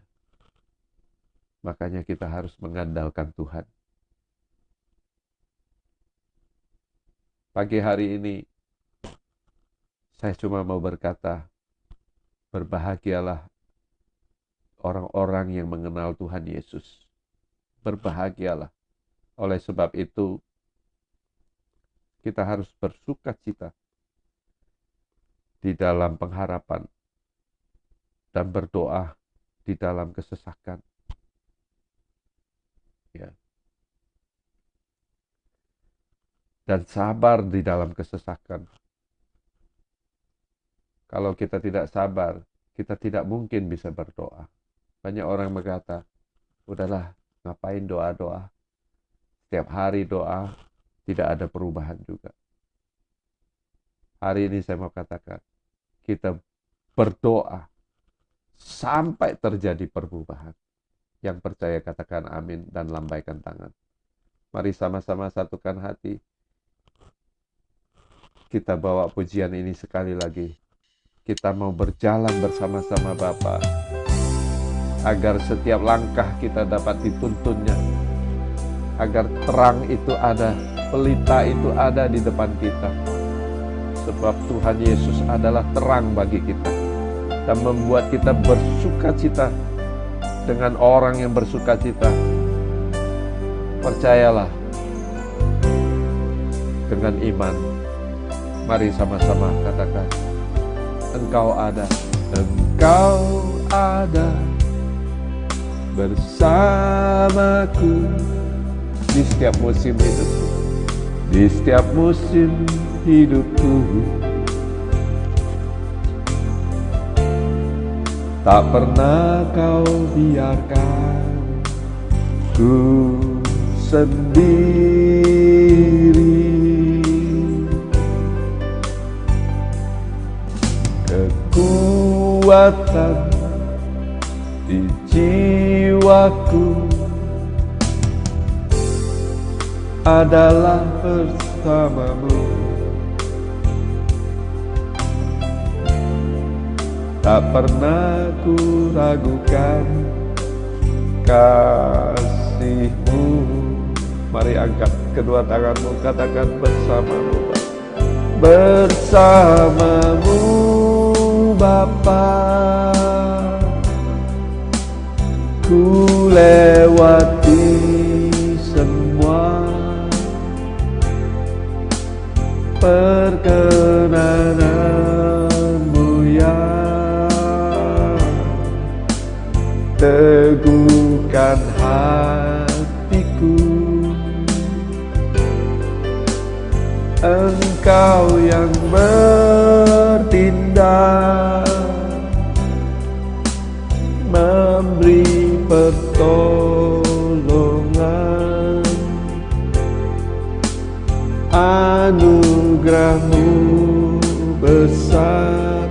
[SPEAKER 2] Makanya kita harus mengandalkan Tuhan. Pagi hari ini, saya cuma mau berkata, berbahagialah orang-orang yang mengenal Tuhan Yesus. Berbahagialah. Oleh sebab itu, kita harus bersukacita di dalam pengharapan dan berdoa di dalam kesesakan. Ya. Dan sabar di dalam kesesakan. Kalau kita tidak sabar, kita tidak mungkin bisa berdoa. Banyak orang berkata, udahlah, ngapain doa-doa? Setiap hari doa, tidak ada perubahan juga. Hari ini saya mau katakan, kita berdoa sampai terjadi perubahan. Yang percaya katakan amin dan lambaikan tangan. Mari sama-sama satukan hati. Kita bawa pujian ini sekali lagi. Kita mau berjalan bersama-sama Bapa, agar setiap langkah kita dapat dituntunnya, agar terang itu ada, pelita itu ada di depan kita. Sebab Tuhan Yesus adalah terang bagi kita dan membuat kita bersukacita dengan orang yang bersukacita. Percayalah dengan iman. Mari sama-sama katakan, Engkau ada bersamaku di setiap musim hidupku, di setiap musim hidupku. Tak pernah kau biarkan ku sendiri. Kekuatan di jiwaku adalah bersamamu. Tak pernah ku ragukan kasih-Mu. Mari angkat kedua tanganmu, katakan bersamamu, bersamamu Bapa. Ku lewati semua perkenananmu yang teguhkan hatiku. Engkau yang bertindak, memberi pertolongan, anugerah-Mu besar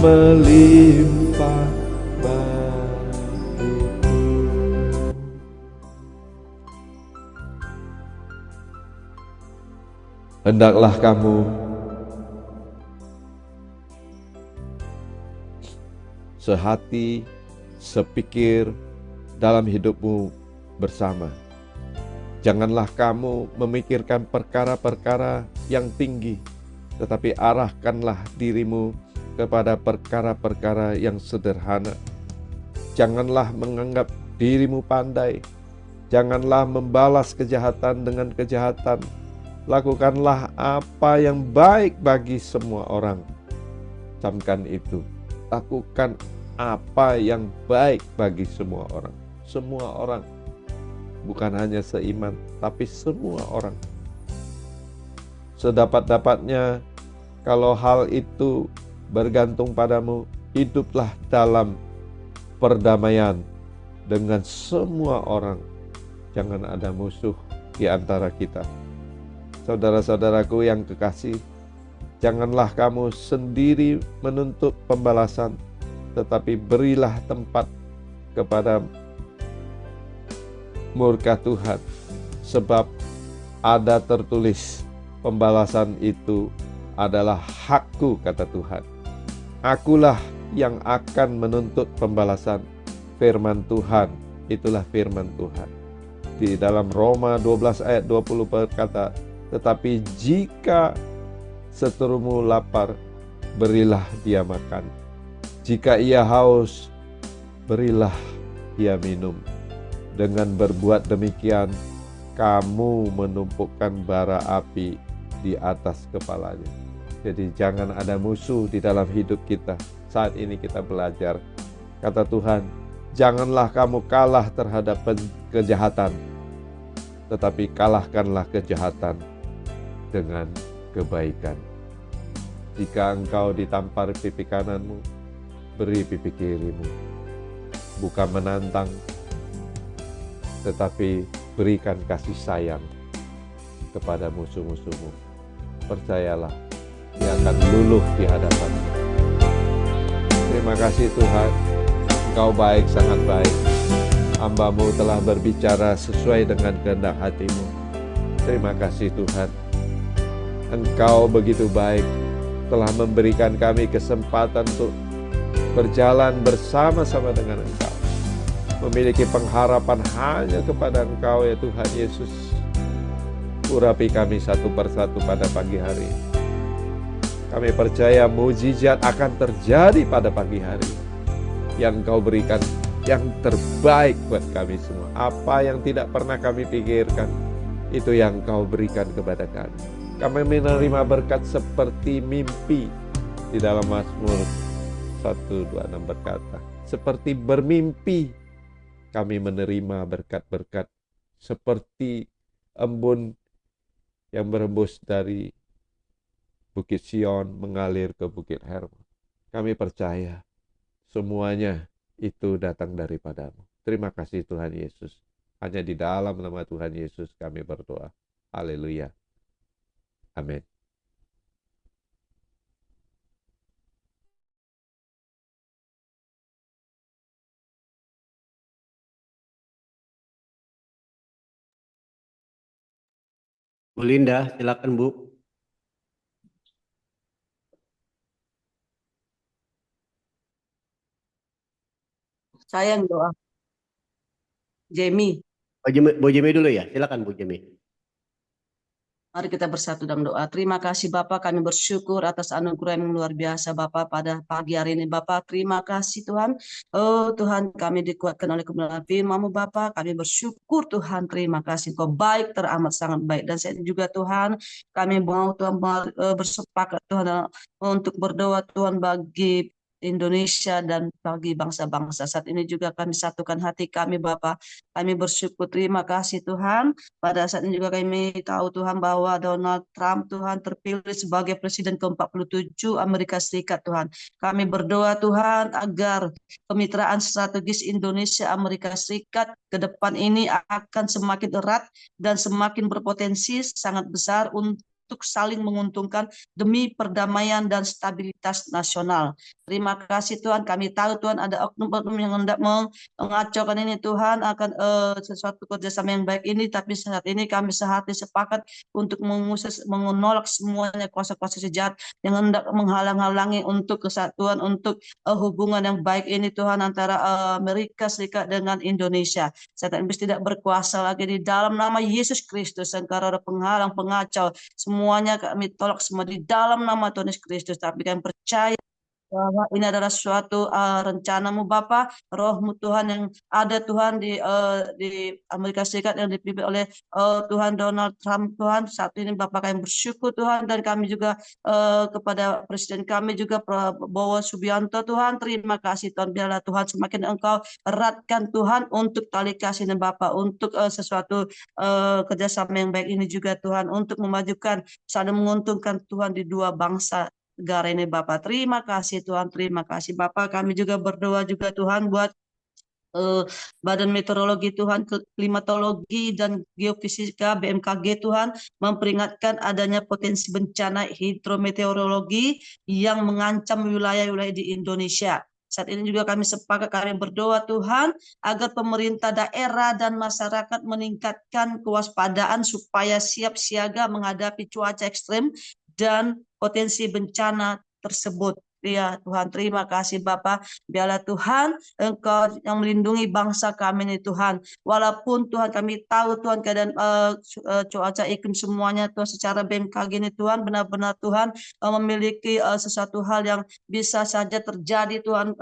[SPEAKER 2] melimpah bagiku. Hendaklah kamu sehati, sepikir dalam hidupmu bersama. Janganlah kamu memikirkan perkara-perkara yang tinggi, tetapi arahkanlah dirimu kepada perkara-perkara yang sederhana. Janganlah menganggap dirimu pandai. Janganlah membalas kejahatan dengan kejahatan. Lakukanlah apa yang baik bagi semua orang. camkan itu. Lakukan apa yang baik bagi semua orang. Semua orang, bukan hanya seiman, tapi semua orang. Sedapat-dapatnya, kalau hal itu bergantung padamu, hiduplah dalam perdamaian dengan semua orang. Jangan ada musuh di antara kita. Saudara-saudaraku yang kekasih, janganlah kamu sendiri menuntut pembalasan, tetapi berilah tempat kepada murka Tuhan. Sebab ada tertulis, pembalasan itu adalah hakku, kata Tuhan. Akulah yang akan menuntut pembalasan. Firman Tuhan, itulah firman Tuhan. Di dalam Roma 12 ayat 20 berkata, tetapi jika seterumu lapar, berilah dia makan. Jika ia haus, berilah dia minum. Dengan berbuat demikian, kamu menumpukan bara api di atas kepalanya. Jadi jangan ada musuh di dalam hidup kita. Saat ini kita belajar. Kata Tuhan, janganlah kamu kalah terhadap kejahatan, tetapi kalahkanlah kejahatan dengan kebaikan. Jika engkau ditampar pipi kananmu, beri pipi kirimu. Bukan menantang, tetapi berikan kasih sayang kepada musuh-musuhmu. Percayalah, dia akan luluh di hadapanmu. Terima kasih Tuhan, Engkau baik, sangat baik. Hamba-Mu telah berbicara sesuai dengan kehendak hati-Mu. Terima kasih Tuhan, Engkau begitu baik, telah memberikan kami kesempatan untuk berjalan bersama-sama dengan Engkau. Memiliki pengharapan hanya kepada Engkau ya Tuhan Yesus. Urapi kami satu persatu pada pagi hari. Kami percaya mujizat akan terjadi pada pagi hari. Yang Engkau berikan yang terbaik buat kami semua. Apa yang tidak pernah kami pikirkan, itu yang Engkau berikan kepada kami. Kami menerima berkat seperti mimpi. Di dalam Mazmur 126 berkata, seperti bermimpi kami menerima berkat-berkat seperti embun yang berembus dari Bukit Sion mengalir ke Bukit Hermon. Kami percaya semuanya itu datang daripadamu. Terima kasih Tuhan Yesus. Hanya di dalam nama Tuhan Yesus kami berdoa. Haleluya. Amin.
[SPEAKER 1] Bu Linda, silakan Bu.
[SPEAKER 5] Saya yang doa. Jamie,
[SPEAKER 1] Bu Jemi dulu ya, silakan Bu Jemi.
[SPEAKER 5] mari kita bersatu dalam doa. Terima kasih Bapak, kami bersyukur atas anugerah yang luar biasa Bapak pada pagi hari ini Bapak. Terima kasih Tuhan. Oh Tuhan, kami dikuatkan oleh kebenaran firman-Mu Bapak. Kami bersyukur Tuhan, terima kasih. Kau baik, teramat sangat baik. Dan saya juga Tuhan, kami mau Tuhan bersepakat Tuhan untuk berdoa Tuhan bagi Indonesia dan bagi bangsa-bangsa. Saat ini juga kami satukan hati kami Bapak. Kami bersyukur, terima kasih Tuhan. Pada saat ini juga kami tahu Tuhan bahwa Donald Trump Tuhan terpilih sebagai Presiden ke-47 Amerika Serikat Tuhan. Kami berdoa Tuhan agar kemitraan strategis Indonesia Amerika Serikat ke depan ini akan semakin erat dan semakin berpotensi sangat besar untuk saling menguntungkan demi perdamaian dan stabilitas nasional. Terima kasih Tuhan, kami tahu Tuhan ada oknum-oknum yang hendak mengacaukan ini Tuhan akan sesuatu kerjasama yang baik ini, tapi saat ini kami sehati sepakat untuk menolak semuanya kuasa-kuasa sejahat yang hendak menghalang-halangi untuk kesatuan, untuk hubungan yang baik ini Tuhan antara Amerika Serikat dengan Indonesia. Setan iblis tidak berkuasa lagi di dalam nama Yesus Kristus. Engkau ada penghalang, pengacau, semuanya kami tolak semua di dalam nama Tuhan Yesus Kristus. Tapi kami percaya bahwa ini adalah suatu rencanamu Bapa, rohmu Tuhan yang ada Tuhan di Amerika Serikat yang dipimpin oleh Tuhan Donald Trump Tuhan. Saat ini Bapak kami bersyukur Tuhan, dan kami juga kepada Presiden kami juga Prabowo Subianto Tuhan, terima kasih Tuhan, biarlah Tuhan semakin Engkau eratkan Tuhan untuk tali kasih dan Bapak, untuk sesuatu kerjasama yang baik ini juga Tuhan, untuk memajukan saling menguntungkan Tuhan di dua bangsa negara ini Bapak. Terima kasih Tuhan, terima kasih Bapak. Kami juga berdoa juga Tuhan buat Badan Meteorologi Tuhan, Klimatologi dan Geofisika BMKG Tuhan, memperingatkan adanya potensi bencana hidrometeorologi yang mengancam wilayah-wilayah di Indonesia. Saat ini juga kami sepakat, kami berdoa Tuhan agar pemerintah daerah dan masyarakat meningkatkan kewaspadaan supaya siap siaga menghadapi cuaca ekstrem dan potensi bencana tersebut. Ya Tuhan, terima kasih Bapak. Biarlah Tuhan Engkau yang melindungi bangsa kami ini Tuhan. Walaupun Tuhan kami tahu Tuhan keadaan cuaca iklim semuanya Tuhan secara BMKG ini Tuhan, benar-benar Tuhan memiliki sesuatu hal yang bisa saja terjadi Tuhan,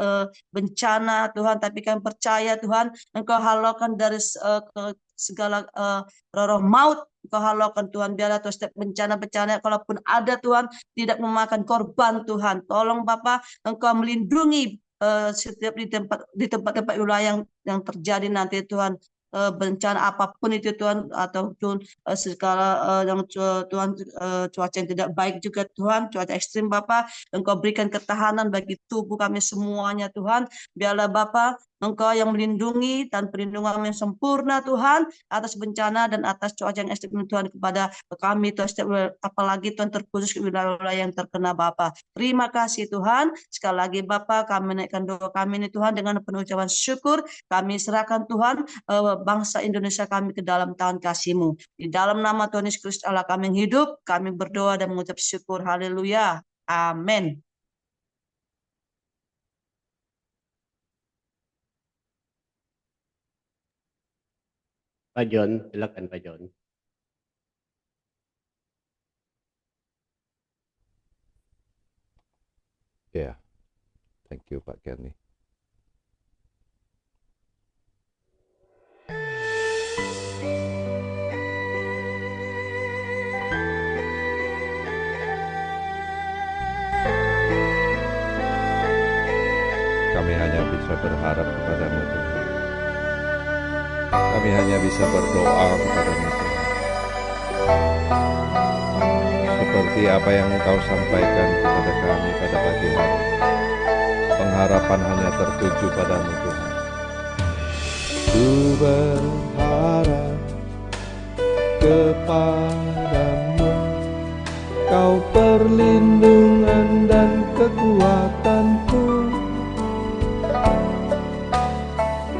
[SPEAKER 5] bencana Tuhan. Tapi kami percaya Tuhan Engkau halaukan dari segala roh maut, Engkau halaukan Tuhan. Biarlah Tuhan setiap bencana-bencana kalaupun ada Tuhan tidak memakan korban Tuhan. Tolong Bapak Engkau melindungi setiap di tempat-tempat wilayah yang terjadi nanti Tuhan, bencana apapun itu Tuhan, ataupun segala yang Tuhan cuaca yang tidak baik juga Tuhan, cuaca ekstrim Bapak, Engkau berikan ketahanan bagi tubuh kami semuanya Tuhan. Biarlah Bapak Engkau yang melindungi dan perlindungan yang sempurna Tuhan atas bencana dan atas cuaca yang ekstrim Tuhan kepada kami Tuhan, apalagi Tuhan terkhusus ke wilayah-wilayah yang terkena Bapak. Terima kasih Tuhan. Sekali lagi Bapak, kami menaikkan doa kami ini Tuhan dengan penuh ucapan syukur. Kami serahkan Tuhan bangsa Indonesia kami ke dalam tangan kasih-Mu. Di dalam nama Tuhan Yesus Kristus Allah kami yang hidup, kami berdoa dan mengucap syukur. Haleluya. Amin.
[SPEAKER 1] Pak John, silakan Pak John.
[SPEAKER 2] Ya, thank you Pak Kenny. Kami hanya bisa berharap kepada-Mu Tuhan. Kami hanya bisa berdoa kepada-Mu Tuhan. Seperti apa yang Engkau sampaikan kepada kami pada pagi hari. Pengharapan hanya tertuju pada-Mu Tuhan. Ku berharap kepada-Mu, Kau perlindungan dan kekuatanku.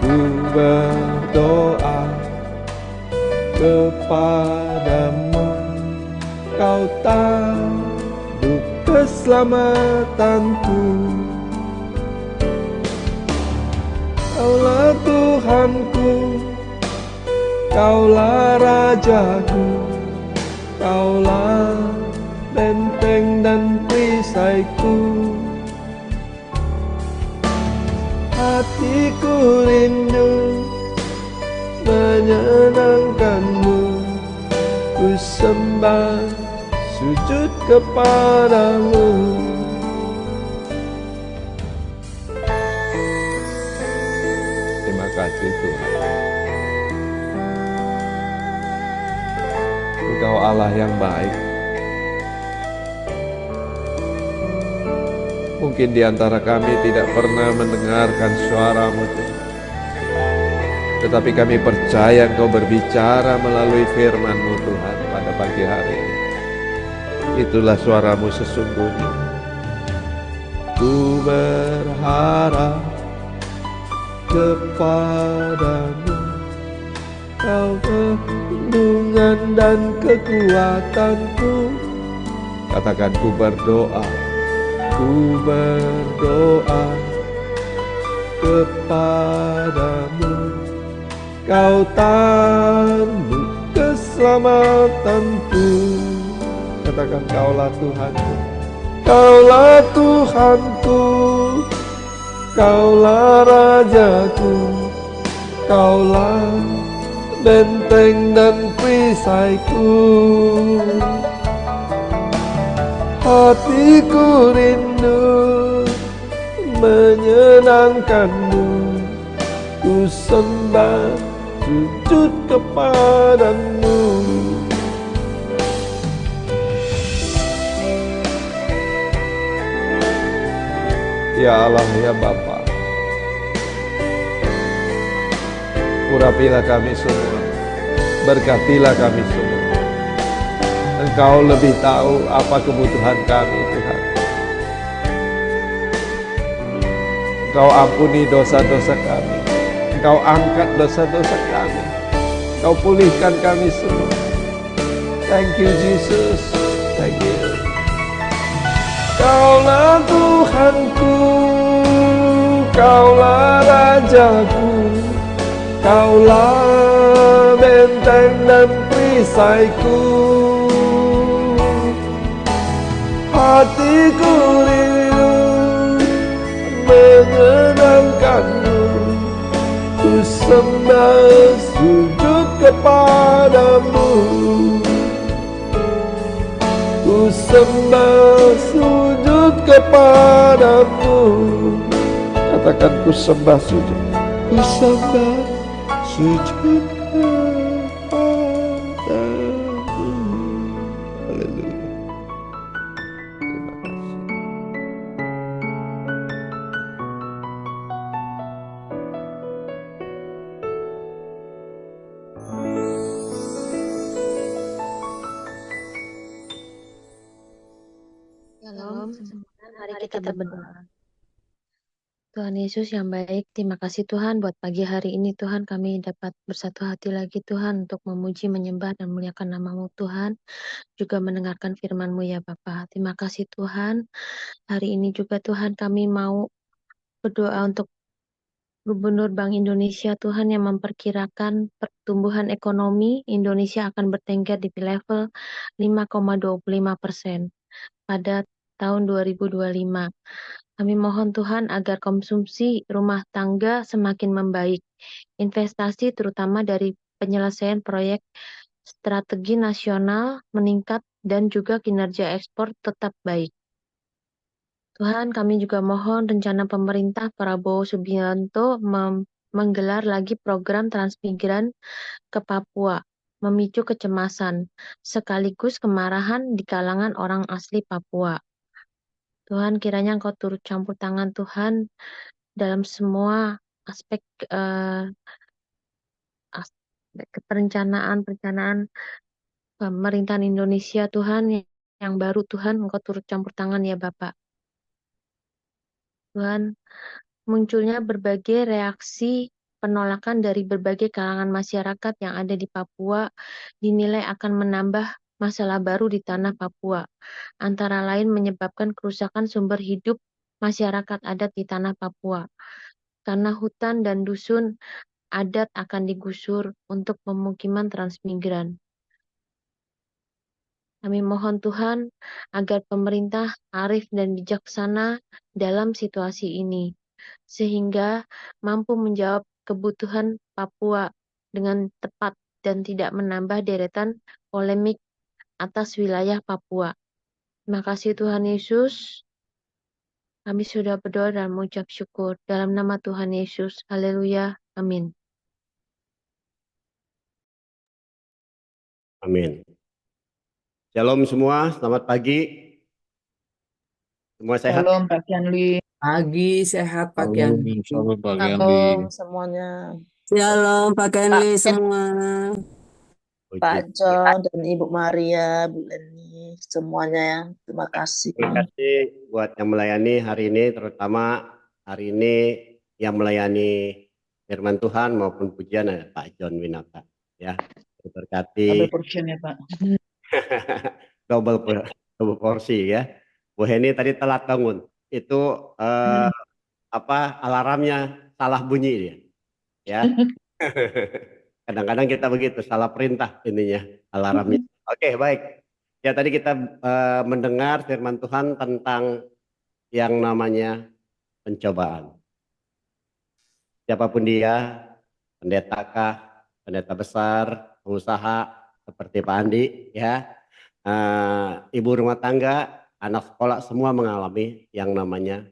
[SPEAKER 2] Ku berdoa kepadamu, Kau tanduk keselamatanku. Kaulah Tuhanku, Kaulah Rajaku, Kaulah benteng dan perisaiku. Hatiku rindu menyenangkan-Mu, ku sembah sujud kepada-Mu. Terima kasih Tuhan. Engkau Allah yang baik. Mungkin di antara kami tidak pernah mendengarkan suara-Mu Tuhan. Tetapi kami percaya Engkau berbicara melalui firman-Mu Tuhan pada pagi hari ini. Itulah suara-Mu sesungguhnya. Ku berharap kepada-Mu, Kau perlindungan dan kekuatanku. Katakan, ku berdoa. Ku berdoa kepadamu, Kau tanduk keselamatanku. Katakan, Kaulah Tuhanku, Kaulah Tuhanku, Kaulah Rajaku, Kaulah benteng dan perisaiku. Hatiku rindu menyenangkanmu, ku sembah sujud kepadamu. Ya Allah, ya Bapa, urapilah kami semua, berkatilah kami semua. Engkau lebih tahu apa kebutuhan kami, Tuhan. Engkau ampuni dosa-dosa kami, Engkau angkat dosa-dosa kami, Engkau pulihkan kami semua. Thank you Jesus, thank you. Kaulah Tuhanku, Kaulah Rajaku, Kaulah benteng dan perisaiku. Hatiku rindu menyenangkanmu, ku sembah sujud kepadamu. Ku sembah sujud kepadamu. Katakan ku sembah sujud. Ku sembah sujud kepadamu. Haleluya. Terima kasih.
[SPEAKER 6] Shalom, semuanya. Mari kita berdoa. Tuhan Yesus yang baik, terima kasih Tuhan buat pagi hari ini Tuhan kami dapat bersatu hati lagi Tuhan untuk memuji, menyembah dan muliakan nama-Mu Tuhan, juga mendengarkan firman-Mu ya Bapa. Terima kasih Tuhan, hari ini juga Tuhan kami mau berdoa untuk Gubernur Bank Indonesia Tuhan yang memperkirakan pertumbuhan ekonomi Indonesia akan bertengger di level 5,25% pada tahun 2025. Kami mohon Tuhan agar konsumsi rumah tangga semakin membaik, investasi terutama dari penyelesaian proyek strategi nasional meningkat dan juga kinerja ekspor tetap baik. Tuhan, kami juga mohon rencana pemerintah Prabowo Subianto menggelar lagi program transmigran ke Papua, memicu kecemasan, sekaligus kemarahan di kalangan orang asli Papua. Tuhan, kiranya Engkau turut campur tangan Tuhan dalam semua aspek perencanaan pemerintahan Indonesia Tuhan yang baru Tuhan, Engkau turut campur tangan ya Bapak. Tuhan, munculnya berbagai reaksi penolakan dari berbagai kalangan masyarakat yang ada di Papua dinilai akan menambah masalah baru di tanah Papua, antara lain menyebabkan kerusakan sumber hidup masyarakat adat di tanah Papua, karena hutan dan dusun adat akan digusur untuk pemukiman transmigran. Kami mohon Tuhan agar pemerintah arif dan bijaksana dalam situasi ini, sehingga mampu menjawab kebutuhan Papua dengan tepat dan tidak menambah deretan polemik atas wilayah Papua. Terima kasih Tuhan Yesus. Kami sudah berdoa dan mengucap syukur dalam nama Tuhan Yesus. Haleluya. Amin.
[SPEAKER 1] Amin. Shalom semua, selamat pagi. Semua sehat?
[SPEAKER 3] Shalom Pak Kianli. Pagi sehat Pak Kianli.
[SPEAKER 2] Shalom Pak Gandhi.
[SPEAKER 3] Shalom semuanya.
[SPEAKER 5] Shalom Pak Kenli semua.
[SPEAKER 3] Pak John dan Ibu Maria, Bu Leni, semuanya ya. Terima kasih.
[SPEAKER 1] Terima kasih buat yang melayani hari ini, terutama hari ini yang melayani firman Tuhan maupun pujian ada Pak John Winata. Ya, berkati.
[SPEAKER 3] Double portion ya Pak.
[SPEAKER 1] double porsi ya. Bu Heni tadi telat bangun. Itu alarmnya salah bunyi dia. Ya. Kadang-kadang kita begitu, salah perintah ininya alarmnya. Oke, baik. Ya tadi kita mendengar firman Tuhan tentang yang namanya pencobaan. Siapapun dia, pendetakah, pendeta besar, pengusaha seperti Pak Andi, ya, ibu rumah tangga, anak sekolah semua mengalami yang namanya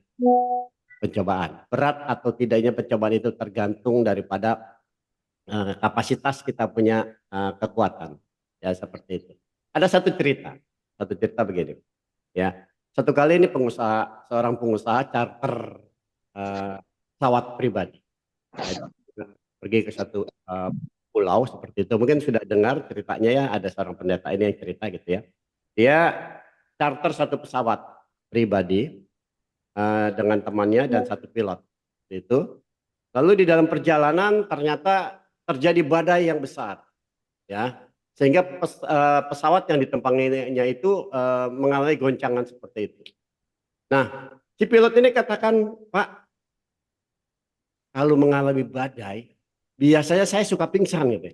[SPEAKER 1] pencobaan. Berat atau tidaknya pencobaan itu tergantung daripada kapasitas kita punya kekuatan, ya seperti itu. Ada satu cerita begini, ya. Satu kali ini seorang pengusaha charter pesawat pribadi. Pergi ke satu pulau seperti itu. Mungkin sudah dengar ceritanya ya, ada seorang pendeta ini yang cerita gitu ya. Dia charter satu pesawat pribadi dengan temannya dan satu pilot. Itu. Lalu di dalam perjalanan ternyata terjadi badai yang besar, ya. Sehingga pesawat yang ditumpanginya itu mengalami goncangan seperti itu. Nah, si pilot ini katakan, Pak, kalau mengalami badai, biasanya saya suka pingsan gitu.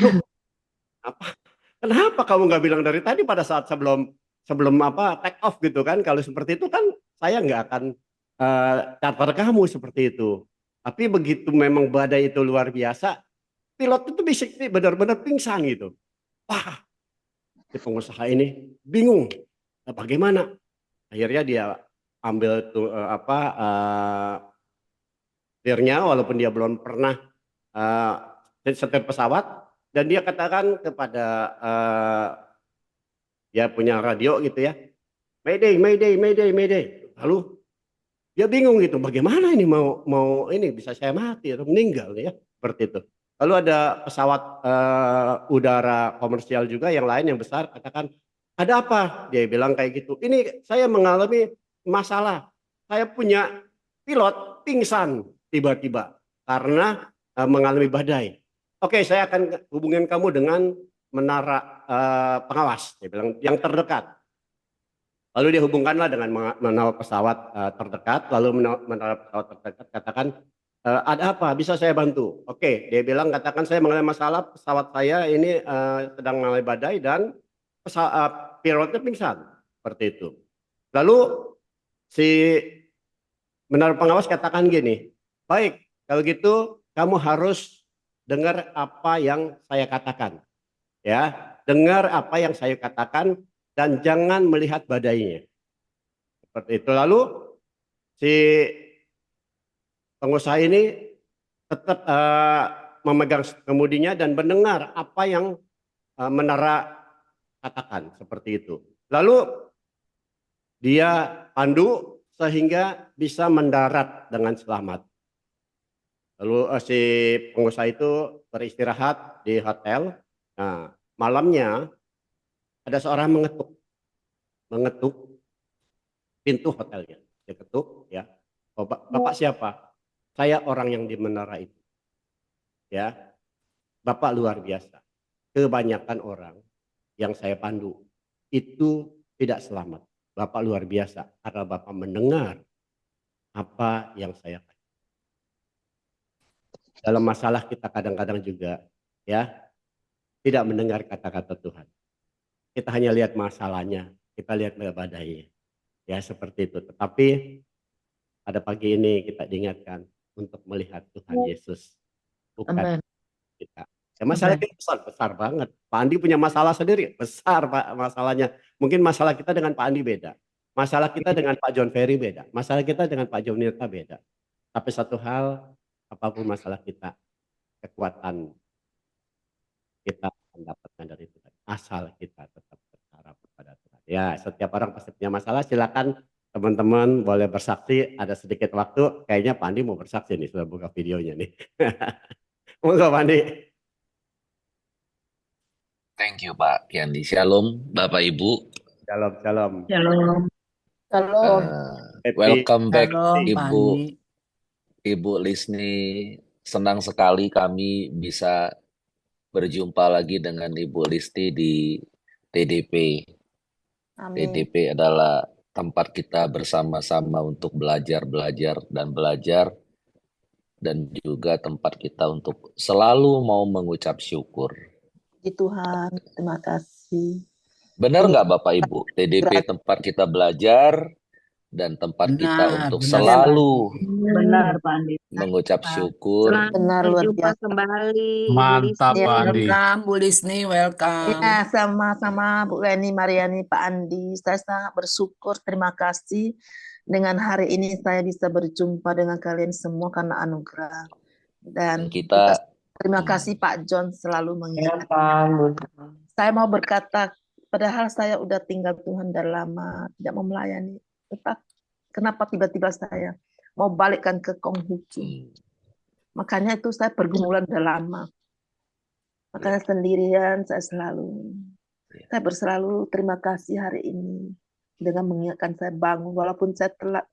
[SPEAKER 1] Loh, apa? Kenapa kamu nggak bilang dari tadi pada saat sebelum take off gitu kan? Kalau seperti itu kan saya nggak akan charter kamu seperti itu. Tapi begitu memang badai itu luar biasa, pilot itu bisa benar-benar pingsan gitu. Wah, si pengusaha ini bingung. Nah, bagaimana? Akhirnya dia ambil tuh setirnya walaupun dia belum pernah setir pesawat, dan dia katakan kepada dia punya radio gitu ya, Mayday, Mayday, Mayday, Mayday. Lalu dia bingung gitu, bagaimana ini mau ini bisa saya mati atau meninggal ya, seperti itu. Lalu ada pesawat udara komersial juga yang lain yang besar, katakan, ada apa? Dia bilang kayak gitu. Ini saya mengalami masalah. Saya punya pilot pingsan tiba-tiba karena mengalami badai. Oke, saya akan hubungin kamu dengan menara pengawas, dia bilang, yang terdekat. Lalu dihubungkanlah dengan menara pesawat terdekat, lalu menara pesawat terdekat katakan, ada apa? Bisa saya bantu? Oke, dia bilang, katakan saya mengalami masalah, pesawat saya ini sedang mengalami badai dan pilotnya pingsan, seperti itu. Lalu si menara pengawas katakan gini, baik, kalau gitu kamu harus dengar apa yang saya katakan, ya, dengar apa yang saya katakan dan jangan melihat badainya, seperti itu. Lalu si pengusaha ini tetap memegang kemudinya dan mendengar apa yang menara katakan, seperti itu. Lalu dia pandu sehingga bisa mendarat dengan selamat. Lalu si pengusaha itu beristirahat di hotel. Nah, malamnya ada seorang mengetuk pintu hotelnya. Dia ketuk, ya. Bapak siapa? Saya orang yang di menara itu. Ya, Bapak luar biasa. Kebanyakan orang yang saya pandu itu tidak selamat. Bapak luar biasa karena Bapak mendengar apa yang saya katakan. Dalam masalah kita kadang-kadang juga ya tidak mendengar kata-kata Tuhan. Kita hanya lihat masalahnya, kita lihat badainya. Ya seperti itu. Tetapi pada pagi ini kita diingatkan untuk melihat Tuhan Yesus, bukan
[SPEAKER 3] Amen.
[SPEAKER 1] kita. Ya, masalah kita besar banget. Pak Andi punya masalah sendiri, besar Pak masalahnya. Mungkin masalah kita dengan Pak Andi beda. Masalah kita dengan Pak John Ferry beda. Masalah kita dengan Pak John Nirta beda. Tapi satu hal, apapun masalah kita, kekuatan kita mendapatkan dari Tuhan. Asal kita tetap berharap kepada Tuhan. Ya, setiap orang pasti punya masalah. Silakan teman-teman boleh bersaksi. Ada sedikit waktu. Kayaknya Pak Andi mau bersaksi nih. Sudah buka videonya nih. Monggo Pak Andi.
[SPEAKER 7] Thank you Pak Yandi. Shalom Bapak Ibu.
[SPEAKER 1] Shalom, shalom.
[SPEAKER 4] Shalom.
[SPEAKER 3] Shalom.
[SPEAKER 7] Welcome back
[SPEAKER 5] Shalom, Pak
[SPEAKER 7] Ibu
[SPEAKER 5] Andi.
[SPEAKER 7] Lisni. Senang sekali kami bisa berjumpa lagi dengan Ibu Listi di TDP.
[SPEAKER 3] Amin.
[SPEAKER 7] TDP adalah tempat kita bersama-sama untuk belajar dan juga tempat kita untuk selalu mau mengucap syukur.
[SPEAKER 3] Puji Tuhan, terima kasih.
[SPEAKER 7] Benar nggak Bapak Ibu? TDP
[SPEAKER 3] Menganugerahkan.
[SPEAKER 7] tempat kita belajar dan tempat kita
[SPEAKER 8] Benar,
[SPEAKER 7] untuk
[SPEAKER 8] benar Pak Andi.
[SPEAKER 7] selalu
[SPEAKER 4] Benar,
[SPEAKER 5] Pak Andi.
[SPEAKER 7] mengucap syukur.
[SPEAKER 6] Selamat
[SPEAKER 3] Benar, luar
[SPEAKER 6] berjumpa
[SPEAKER 3] biasa.
[SPEAKER 6] kembali, Ibu
[SPEAKER 2] Mantap,
[SPEAKER 6] Listi.
[SPEAKER 3] Ya,
[SPEAKER 2] Pak Andi.
[SPEAKER 8] Welcome Bu Lisni, welcome.
[SPEAKER 3] ya, sama-sama Bu Leni, Mariani, Pak Andi. Saya sangat bersyukur, terima kasih. Dengan hari ini saya bisa berjumpa dengan kalian semua karena anugerah. Dan
[SPEAKER 7] Dan kita
[SPEAKER 3] terima kasih Pak John selalu mengingat.
[SPEAKER 4] Welcome, Bu.
[SPEAKER 3] Saya mau berkata, padahal saya udah tinggal Tuhan dan lama, tidak mau melayani. Tetap, kenapa tiba-tiba saya mau balikkan ke Konghucu? Makanya itu saya pergumulan udah lama. Makanya sendirian saya berselalu terima kasih hari ini dengan mengingatkan saya bangun walaupun saya telat.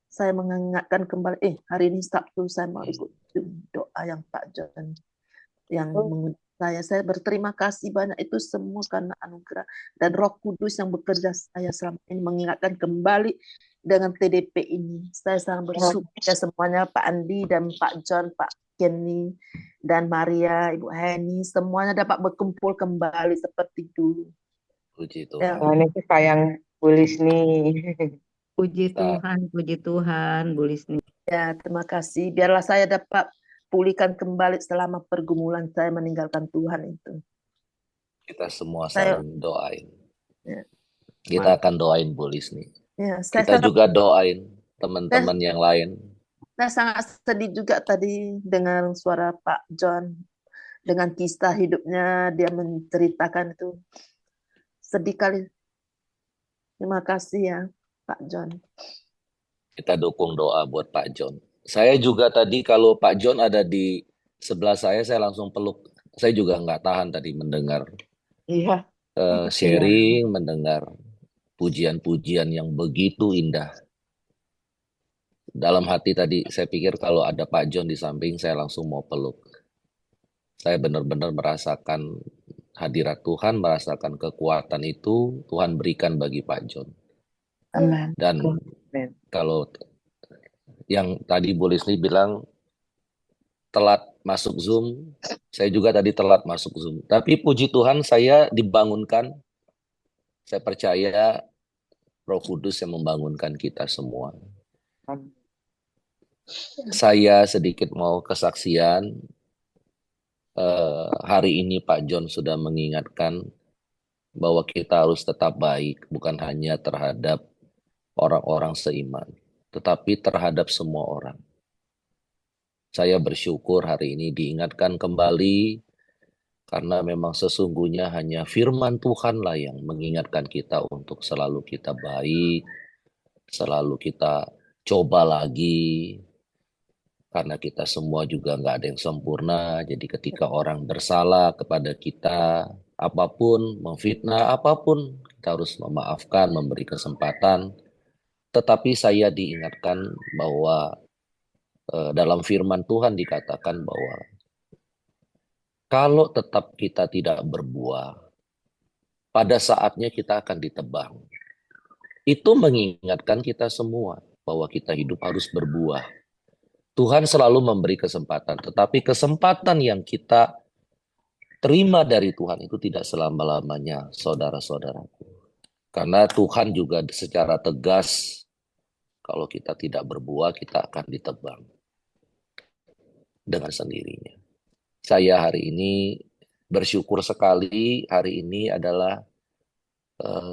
[SPEAKER 3] Saya mengingatkan kembali, hari ini Sabtu saya mau ikut doa yang Pak John yang mengundang saya. Saya berterima kasih banyak itu semua karena anugerah dan Roh Kudus yang bekerja saya selama ini mengingatkan kembali dengan TDP ini. Saya sangat bersyukur ya semuanya Pak Andi dan Pak John, Pak Kenny dan Maria, Ibu Heni, semuanya dapat berkumpul kembali seperti dulu.
[SPEAKER 7] puji
[SPEAKER 3] Ya.
[SPEAKER 7] Tuhan.
[SPEAKER 4] Ini sayang Bu Lisni.
[SPEAKER 5] Puji
[SPEAKER 7] Nah.
[SPEAKER 5] Tuhan, Bu Lisni.
[SPEAKER 3] Ya, terima kasih. Biarlah saya dapat pulihkan kembali selama pergumulan saya meninggalkan Tuhan itu.
[SPEAKER 7] Kita semua
[SPEAKER 3] Saya-
[SPEAKER 7] saling doain.
[SPEAKER 3] Ya.
[SPEAKER 7] Kita akan doain Bu Lisni.
[SPEAKER 3] Ya,
[SPEAKER 7] Kita juga doain teman-teman yang lain.
[SPEAKER 3] Saya sangat sedih juga tadi dengan suara Pak John, dengan kisah hidupnya dia menceritakan itu sedih kali. Terima kasih ya Pak John.
[SPEAKER 7] Kita dukung doa buat Pak John. Saya juga tadi kalau Pak John ada di sebelah saya langsung peluk. Saya juga nggak tahan tadi mendengar
[SPEAKER 4] Iya.
[SPEAKER 7] sharing, mendengar pujian-pujian yang begitu indah. Dalam hati tadi saya pikir kalau ada Pak John di samping saya langsung mau peluk. Saya benar-benar merasakan hadirat Tuhan, merasakan kekuatan itu Tuhan berikan bagi Pak John.
[SPEAKER 4] Amin.
[SPEAKER 7] Dan kalau yang tadi Bu Lisni bilang telat masuk Zoom, saya juga tadi telat masuk Zoom. Tapi puji Tuhan saya dibangunkan. Saya percaya Roh Kudus yang membangunkan kita semua. Saya sedikit mau kesaksian. Hari ini Pak John sudah mengingatkan bahwa kita harus tetap baik, bukan hanya terhadap orang-orang seiman, tetapi terhadap semua orang. Saya bersyukur hari ini diingatkan kembali, karena memang sesungguhnya hanya firman Tuhanlah yang mengingatkan kita untuk selalu kita baik, selalu kita coba lagi, karena kita semua juga nggak ada yang sempurna. Jadi ketika orang bersalah kepada kita, apapun, memfitnah apapun, kita harus memaafkan, memberi kesempatan. Tetapi saya diingatkan bahwa dalam firman Tuhan dikatakan bahwa kalau tetap kita tidak berbuah, pada saatnya kita akan ditebang. Itu mengingatkan kita semua bahwa kita hidup harus berbuah. Tuhan selalu memberi kesempatan, tetapi kesempatan yang kita terima dari Tuhan itu tidak selama-lamanya, saudara-saudaraku. Karena Tuhan juga secara tegas, kalau kita tidak berbuah, kita akan ditebang dengan sendirinya. Saya hari ini bersyukur sekali, hari ini adalah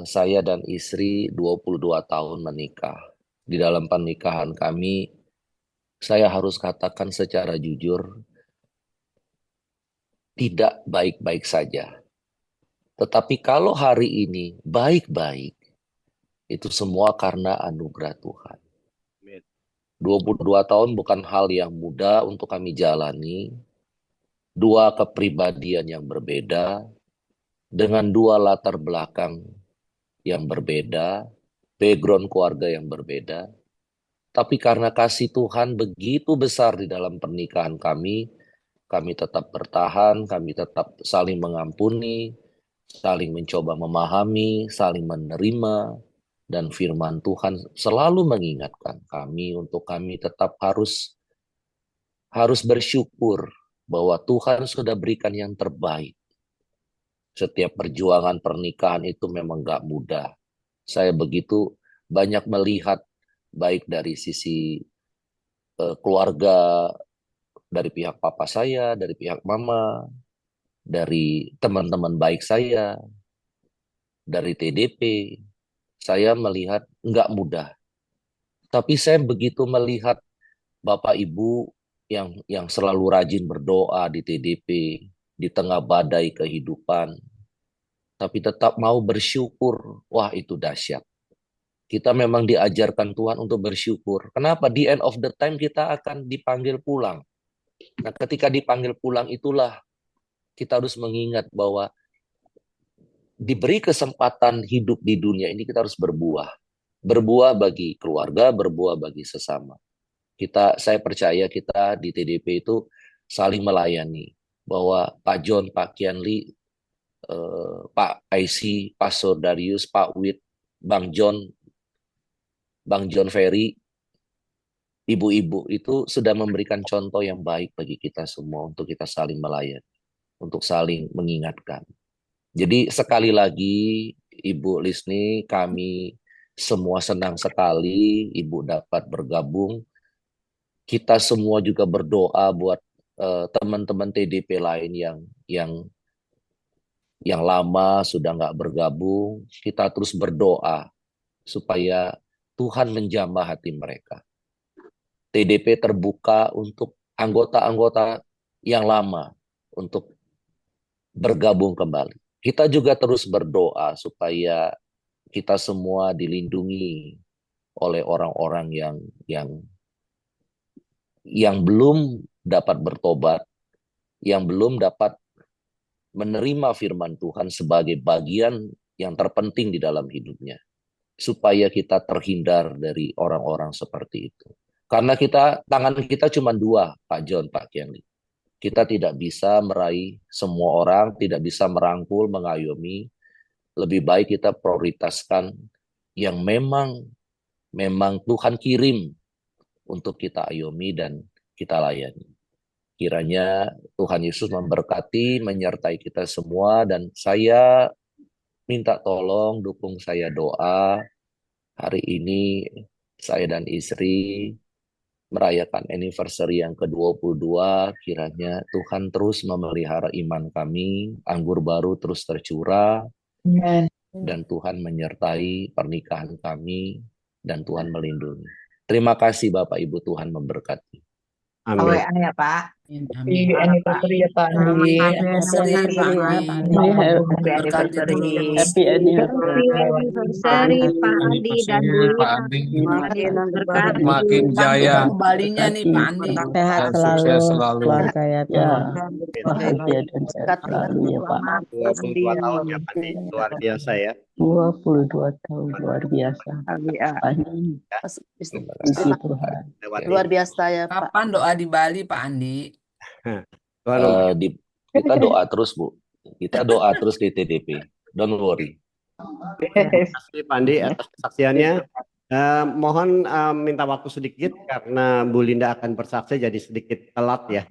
[SPEAKER 7] saya dan istri 22 tahun menikah. Di dalam pernikahan kami, saya harus katakan secara jujur, tidak baik-baik saja. Tetapi kalau hari ini baik-baik, itu semua karena anugerah Tuhan. 22 tahun bukan hal yang mudah untuk kami jalani. Dua kepribadian yang berbeda, dengan dua latar belakang yang berbeda, background keluarga yang berbeda. Tapi karena kasih Tuhan begitu besar di dalam pernikahan kami tetap bertahan, kami tetap saling mengampuni, saling mencoba memahami, saling menerima, dan firman Tuhan selalu mengingatkan kami untuk kami tetap harus bersyukur bahwa Tuhan sudah berikan yang terbaik. Setiap perjuangan pernikahan itu memang gak mudah. Saya begitu banyak melihat baik dari sisi keluarga, dari pihak papa saya, dari pihak mama, dari teman-teman baik saya, dari TDP. Saya melihat nggak mudah. Tapi saya begitu melihat Bapak Ibu yang selalu rajin berdoa di TDP, di tengah badai kehidupan, tapi tetap mau bersyukur. Wah, itu dahsyat. Kita memang diajarkan Tuhan untuk bersyukur. Kenapa? Di end of the time kita akan dipanggil pulang. Nah, ketika dipanggil pulang itulah kita harus mengingat bahwa diberi kesempatan hidup di dunia ini kita harus berbuah. Berbuah bagi keluarga, berbuah bagi sesama. Saya percaya kita di TDP itu saling melayani. Bahwa Pak John, Pak Kianli, Pak IC, Pastor Darius, Pak Wit, Bang John Ferry, ibu-ibu itu sudah memberikan contoh yang baik bagi kita semua untuk kita saling melayani, untuk saling mengingatkan. Jadi sekali lagi Ibu Lisni, kami semua senang sekali Ibu dapat bergabung. Kita semua juga berdoa buat teman-teman TDP lain yang lama sudah nggak bergabung. Kita terus berdoa supaya Tuhan menjamah hati mereka. TDP terbuka untuk anggota-anggota yang lama untuk bergabung kembali. Kita juga terus berdoa supaya kita semua dilindungi oleh orang-orang yang belum dapat bertobat, yang belum dapat menerima firman Tuhan sebagai bagian yang terpenting di dalam hidupnya, supaya kita terhindar dari orang-orang seperti itu. Karena tangan kita cuma dua, Pak John, Pak Kianli. Kita tidak bisa meraih semua orang, tidak bisa merangkul, mengayomi. Lebih baik kita prioritaskan yang memang Tuhan kirim untuk kita ayomi dan kita layani. Kiranya Tuhan Yesus memberkati, menyertai kita semua, dan saya minta tolong dukung saya doa. Hari ini saya dan istri merayakan anniversary yang ke-22, kiranya Tuhan terus memelihara iman kami, anggur baru terus tercurah, dan Tuhan menyertai pernikahan kami, dan Tuhan melindungi. Terima kasih Bapak Ibu, Tuhan memberkati.
[SPEAKER 1] Amin.
[SPEAKER 4] ya Pak.
[SPEAKER 8] Amin.
[SPEAKER 4] Anniversary ya Pak Andi.
[SPEAKER 8] Anniversary Pak Andi.
[SPEAKER 4] Happy
[SPEAKER 8] Berkati
[SPEAKER 4] anniversary.
[SPEAKER 8] terus.
[SPEAKER 4] Happy anniversary.
[SPEAKER 6] Anniversary Pak Andi dan Bu
[SPEAKER 9] Pak
[SPEAKER 6] Lina.
[SPEAKER 9] Andi,
[SPEAKER 3] Makin
[SPEAKER 6] Berkati.
[SPEAKER 9] makin
[SPEAKER 8] Untuk
[SPEAKER 9] jaya
[SPEAKER 8] kembalinya nih Pak Andi.
[SPEAKER 4] Sehat
[SPEAKER 9] dan
[SPEAKER 4] selalu
[SPEAKER 9] sukses selalu.
[SPEAKER 4] keluarga ya Pak.
[SPEAKER 3] bahagia
[SPEAKER 4] Bahagia dan sehat selalu ya Pak.
[SPEAKER 1] 22 tahun ya Pak Andi, luar biasa ya.
[SPEAKER 4] 22 tahun luar biasa. Amin. Puji Tuhan.
[SPEAKER 3] luar biasa ya Pak.
[SPEAKER 8] Kapan doa di Bali Pak Andi?
[SPEAKER 1] Tuhan
[SPEAKER 7] Kita doa terus Bu. Kita doa terus di TDP. Don't worry.
[SPEAKER 1] Terima kasih Pak Andi atas kesaksiannya. Mohon minta waktu sedikit karena Bu Linda akan bersaksi, jadi sedikit telat ya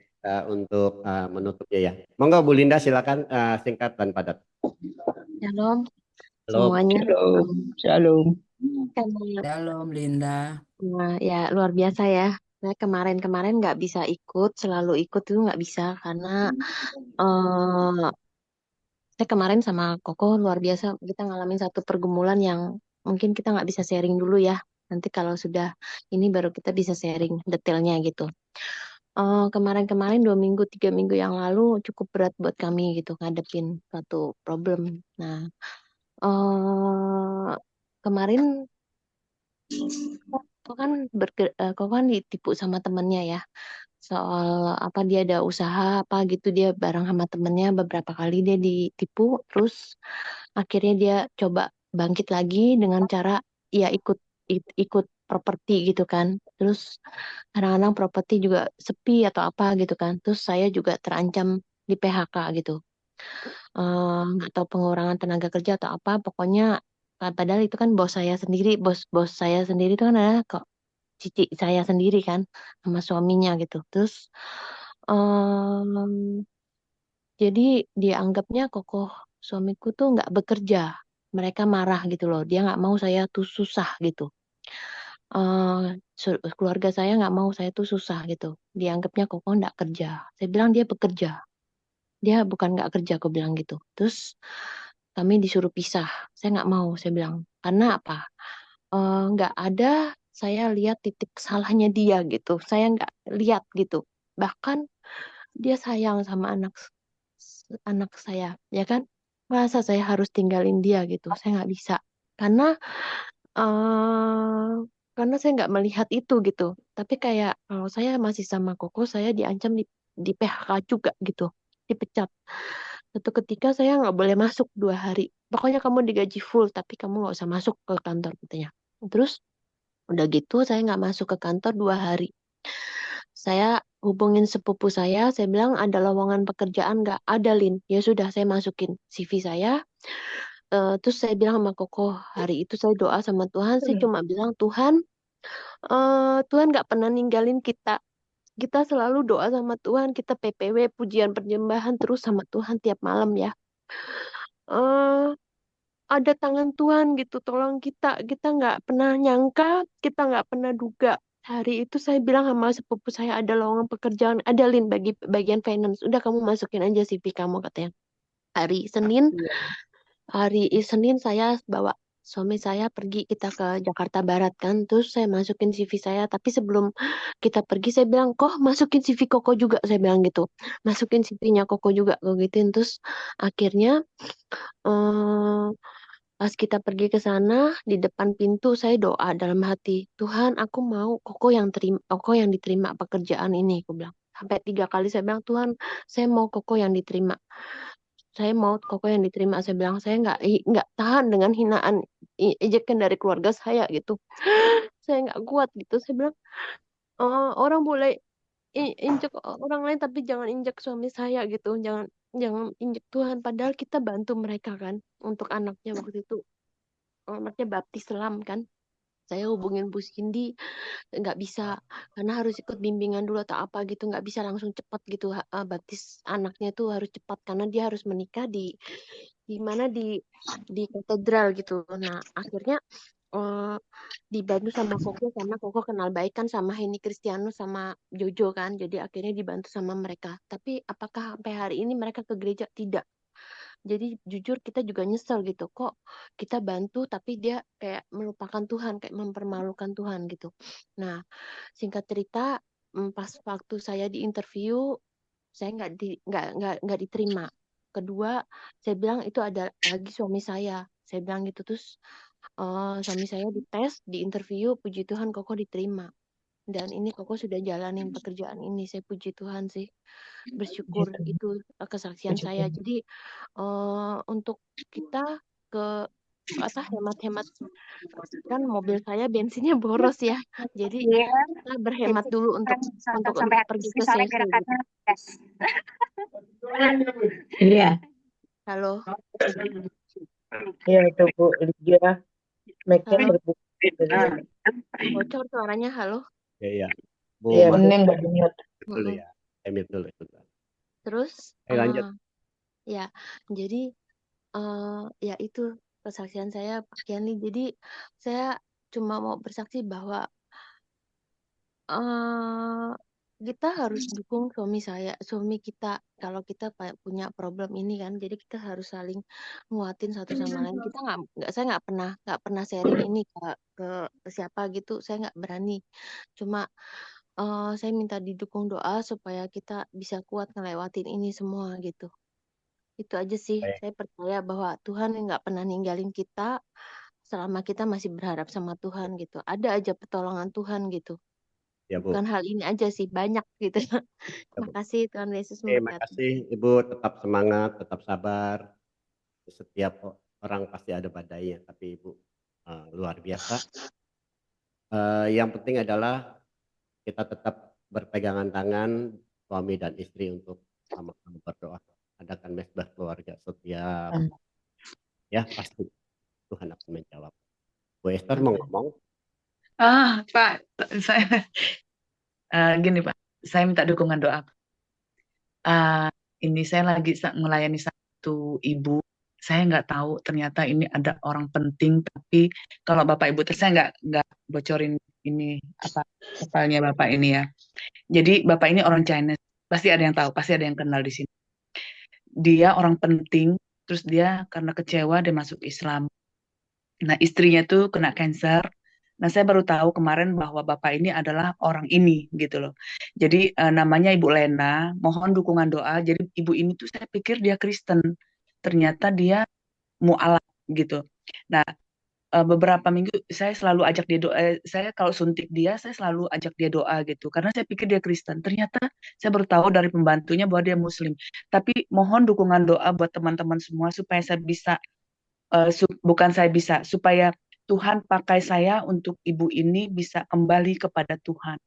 [SPEAKER 1] untuk menutupnya ya. Monggo Bu Linda, silakan singkat dan padat.
[SPEAKER 6] Shalom
[SPEAKER 1] Halo.
[SPEAKER 6] semuanya.
[SPEAKER 4] Shalom.
[SPEAKER 8] Shalom Linda.
[SPEAKER 6] Nah, ya luar biasa ya. Saya kemarin nggak bisa ikut, selalu ikut itu nggak bisa karena saya kemarin sama Koko luar biasa, kita ngalamin satu pergumulan yang mungkin kita nggak bisa sharing dulu ya. Nanti kalau sudah ini baru kita bisa sharing detailnya gitu. Kemarin-kemarin 2 minggu, 3 minggu yang lalu cukup berat buat kami gitu ngadepin satu problem. Nah, kemarin kok kan ditipu sama temennya ya. Soal apa dia ada usaha apa gitu, dia bareng sama temennya beberapa kali dia ditipu, terus akhirnya dia coba bangkit lagi dengan cara ya ikut properti gitu kan. Terus kadang-kadang properti juga sepi atau apa gitu kan. Terus saya juga terancam di PHK gitu. Atau pengurangan tenaga kerja atau apa, pokoknya padahal itu kan bos saya sendiri itu kan adalah kok cici saya sendiri kan sama suaminya gitu. Terus jadi dianggapnya kokoh suamiku tuh nggak bekerja. Mereka marah gitu loh. Dia nggak mau saya tuh susah gitu. Keluarga saya nggak mau saya tuh susah gitu. Dianggapnya Koko nggak kerja. Saya bilang dia bekerja. Dia bukan nggak kerja, aku bilang gitu. Terus kami disuruh pisah. Saya nggak mau, saya bilang. Karena apa? Nggak ada saya lihat titik salahnya dia gitu. Saya nggak lihat gitu. Bahkan dia sayang sama anak saya, ya kan? Masa saya harus tinggalin dia gitu? Saya nggak bisa. Karena eh karena saya nggak melihat itu gitu. Tapi kayak kalau saya masih sama Koko, saya diancam di PHK juga gitu, dipecat. Satu ketika saya nggak boleh masuk 2 hari. Pokoknya kamu digaji full, tapi kamu nggak usah masuk ke kantor katanya. Terus udah gitu saya nggak masuk ke kantor 2 hari. Saya hubungin sepupu saya bilang ada lowongan pekerjaan nggak? Ada, Lin. Ya sudah, saya masukin CV saya. Terus saya bilang sama Koko, hari itu saya doa sama Tuhan, saya cuma bilang, Tuhan, Tuhan nggak pernah ninggalin kita. Kita selalu doa sama Tuhan, kita PPW, pujian persembahan terus sama Tuhan tiap malam ya. Eh, ada tangan Tuhan gitu, tolong kita. Kita nggak pernah nyangka, kita nggak pernah duga. Hari itu saya bilang sama sepupu saya ada lowongan pekerjaan, ada Lin bagi bagian finance. Udah kamu masukin aja CV kamu katanya. Hari Senin saya bawa suami saya pergi kita ke Jakarta Barat kan, terus saya masukin CV saya. Tapi sebelum kita pergi saya bilang, kok masukin CV Koko juga, saya bilang gitu. Masukin CV-nya Koko juga, gue gituin. Terus akhirnya eh, pas kita pergi ke sana, di depan pintu saya doa dalam hati, Tuhan aku mau Koko yang diterima pekerjaan ini, aku bilang. Sampai 3 kali saya bilang, Tuhan saya mau Koko yang diterima. Saya mau Koko yang diterima. Saya bilang saya nggak tahan dengan hinaan ejekan dari keluarga saya gitu. Saya nggak kuat gitu. Saya bilang, orang boleh injek orang lain tapi jangan injek suami saya gitu. Jangan jangan injek Tuhan. Padahal kita bantu mereka kan untuk anaknya waktu itu. Anaknya baptis Islam kan. Saya hubungin Bu Cindy, nggak bisa karena harus ikut bimbingan dulu atau apa gitu, nggak bisa langsung cepat gitu. Baptis anaknya tuh harus cepat karena dia harus menikah di mana di katedral gitu. Nah akhirnya eh, dibantu sama Koko karena Koko kenal baik kan sama Henny Kristiano sama Jojo kan, jadi akhirnya dibantu sama mereka. Tapi apakah sampai hari ini mereka ke gereja? Tidak. Jadi jujur kita juga nyesel gitu, kok kita bantu tapi dia kayak melupakan Tuhan, kayak mempermalukan Tuhan gitu. Nah, singkat cerita, pas waktu saya di interview, saya nggak diterima. Kedua, saya bilang itu ada lagi suami saya. Saya bilang gitu, terus suami saya dites, di interview, puji Tuhan Koko diterima. Dan ini Koko sudah jalanin pekerjaan ini. Saya puji Tuhan sih, bersyukur itu kesaksian saya. Jadi untuk kita ke hemat-hemat, kan mobil saya bensinnya boros ya. Jadi kita berhemat dulu untuk pergi ke CC gitu.
[SPEAKER 4] Iya.
[SPEAKER 6] Halo.
[SPEAKER 4] Iya itu Bu Lydia. Mic-nya
[SPEAKER 6] Halo.
[SPEAKER 4] terbuka.
[SPEAKER 6] Bocor suaranya, halo.
[SPEAKER 1] Iya.
[SPEAKER 4] Iya, mending nggak mute.
[SPEAKER 1] Dulu ya. Mute dulu.
[SPEAKER 6] Terus
[SPEAKER 1] Lanjut.
[SPEAKER 6] ya, jadi ya itu kesaksian saya Pak Kiani. Jadi saya cuma mau bersaksi bahwa kita harus dukung suami kita kalau kita punya problem ini kan. Jadi kita harus saling nguatin satu sama lain. Kita saya nggak pernah sharing ini ke siapa gitu. Saya nggak berani. Cuma saya minta didukung doa supaya kita bisa kuat ngelewatin ini semua gitu. Itu aja sih. Saya percaya bahwa Tuhan nggak pernah ninggalin kita selama kita masih berharap sama Tuhan gitu. Ada aja pertolongan Tuhan gitu.
[SPEAKER 1] Ya, Bu.
[SPEAKER 6] Bukan hal ini aja sih, banyak gitu. Terima kasih, Tuhan Yesus
[SPEAKER 1] Terima
[SPEAKER 6] memberkati.
[SPEAKER 1] kasih Ibu, tetap semangat, tetap sabar. Setiap orang pasti ada badainya, tapi Ibu luar biasa. Yang penting adalah kita tetap berpegangan tangan suami dan istri untuk sama-sama berdoa. Adakan mesbah keluarga setiap ya pasti Tuhan akan menjawab. Bu Esther mau ngomong?
[SPEAKER 9] Pak, saya gini Pak, saya minta dukungan doa. Ini saya lagi melayani satu ibu saya nggak tahu ternyata ini ada orang penting, tapi kalau Bapak Ibu saya nggak bocorin ini apa profilnya Bapak ini ya. Jadi Bapak ini orang Chinese, pasti ada yang tahu, pasti ada yang kenal di sini. Dia orang penting, terus dia karena kecewa dia masuk Islam. Nah, istrinya tuh kena cancer. Nah, saya baru tahu kemarin bahwa Bapak ini adalah orang ini gitu loh. Jadi namanya Ibu Lena, mohon dukungan doa. Jadi ibu ini tuh saya pikir dia Kristen. Ternyata dia mualaf gitu. Nah, beberapa minggu saya selalu ajak dia doa. Saya kalau suntik dia, saya selalu ajak dia doa gitu. Karena saya pikir dia Kristen. Ternyata saya baru tahu dari pembantunya bahwa dia Muslim. Tapi mohon dukungan doa buat teman-teman semua supaya saya bisa bukan saya bisa, supaya Tuhan pakai saya untuk ibu ini bisa kembali kepada Tuhan.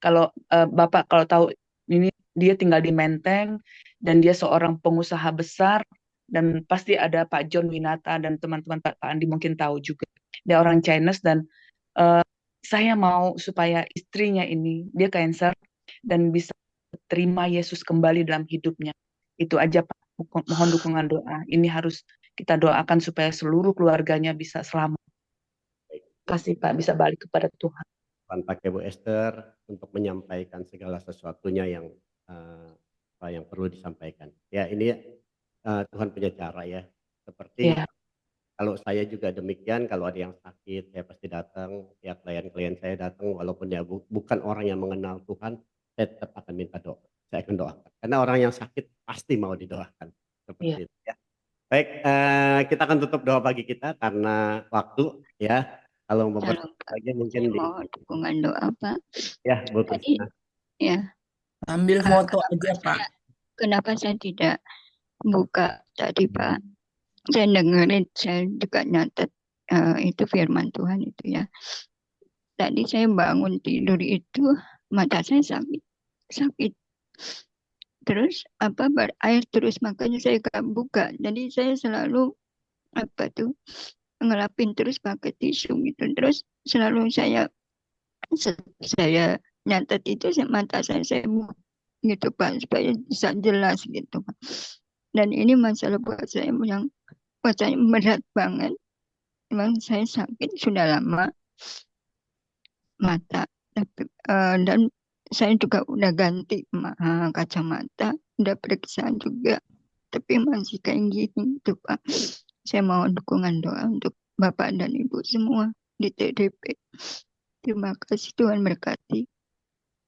[SPEAKER 9] Kalau Bapak kalau tahu ini dia tinggal di Menteng dan dia seorang pengusaha besar dan pasti ada Pak John Winata dan teman-teman Pak Andi mungkin tahu juga. Dia orang Chinese dan saya mau supaya istrinya ini dia cancer dan bisa terima Yesus kembali dalam hidupnya. Itu aja Pak. Mohon dukungan doa. Ini harus kita doakan supaya seluruh keluarganya bisa selamat. Kasih Pak bisa balik kepada Tuhan.
[SPEAKER 1] Tuhan pakai Bu Esther untuk menyampaikan segala sesuatunya yang yang perlu disampaikan. Ya ini Tuhan punya cara ya. Seperti kalau saya juga demikian, kalau ada yang sakit saya pasti datang. Ya klien-klien saya datang walaupun dia bukan orang yang mengenal Tuhan, saya tetap akan minta doa. Saya akan doakan. Karena orang yang sakit pasti mau didoakan. Seperti itu ya. Baik, kita akan tutup doa pagi kita karena waktu ya. Kalau mau lagi mungkin
[SPEAKER 4] mau dukungan doa Pak.
[SPEAKER 1] Ya, Bu Krisna.
[SPEAKER 4] Ya.
[SPEAKER 8] Ambil foto aja Pak.
[SPEAKER 4] Kenapa saya tidak buka tadi Pak? Saya dengerin, saya juga nyatet itu firman Tuhan itu ya. Tadi saya bangun tidur itu mata saya sakit. Terus berair terus makanya saya gak buka. Jadi saya selalu ngelapin terus pakai tisu gitu. Terus selalu saya nyatet itu mata saya gitu Pak supaya bisa jelas gitu Pak. Dan ini masalah buat saya yang buat saya berat banget. Memang saya sakit sudah lama mata dan saya juga udah ganti kacamata, udah periksa juga, tapi masih kayak gini tuh Pak. Saya mau dukungan doa untuk Bapak dan Ibu semua di TDP. Terima kasih, Tuhan berkati.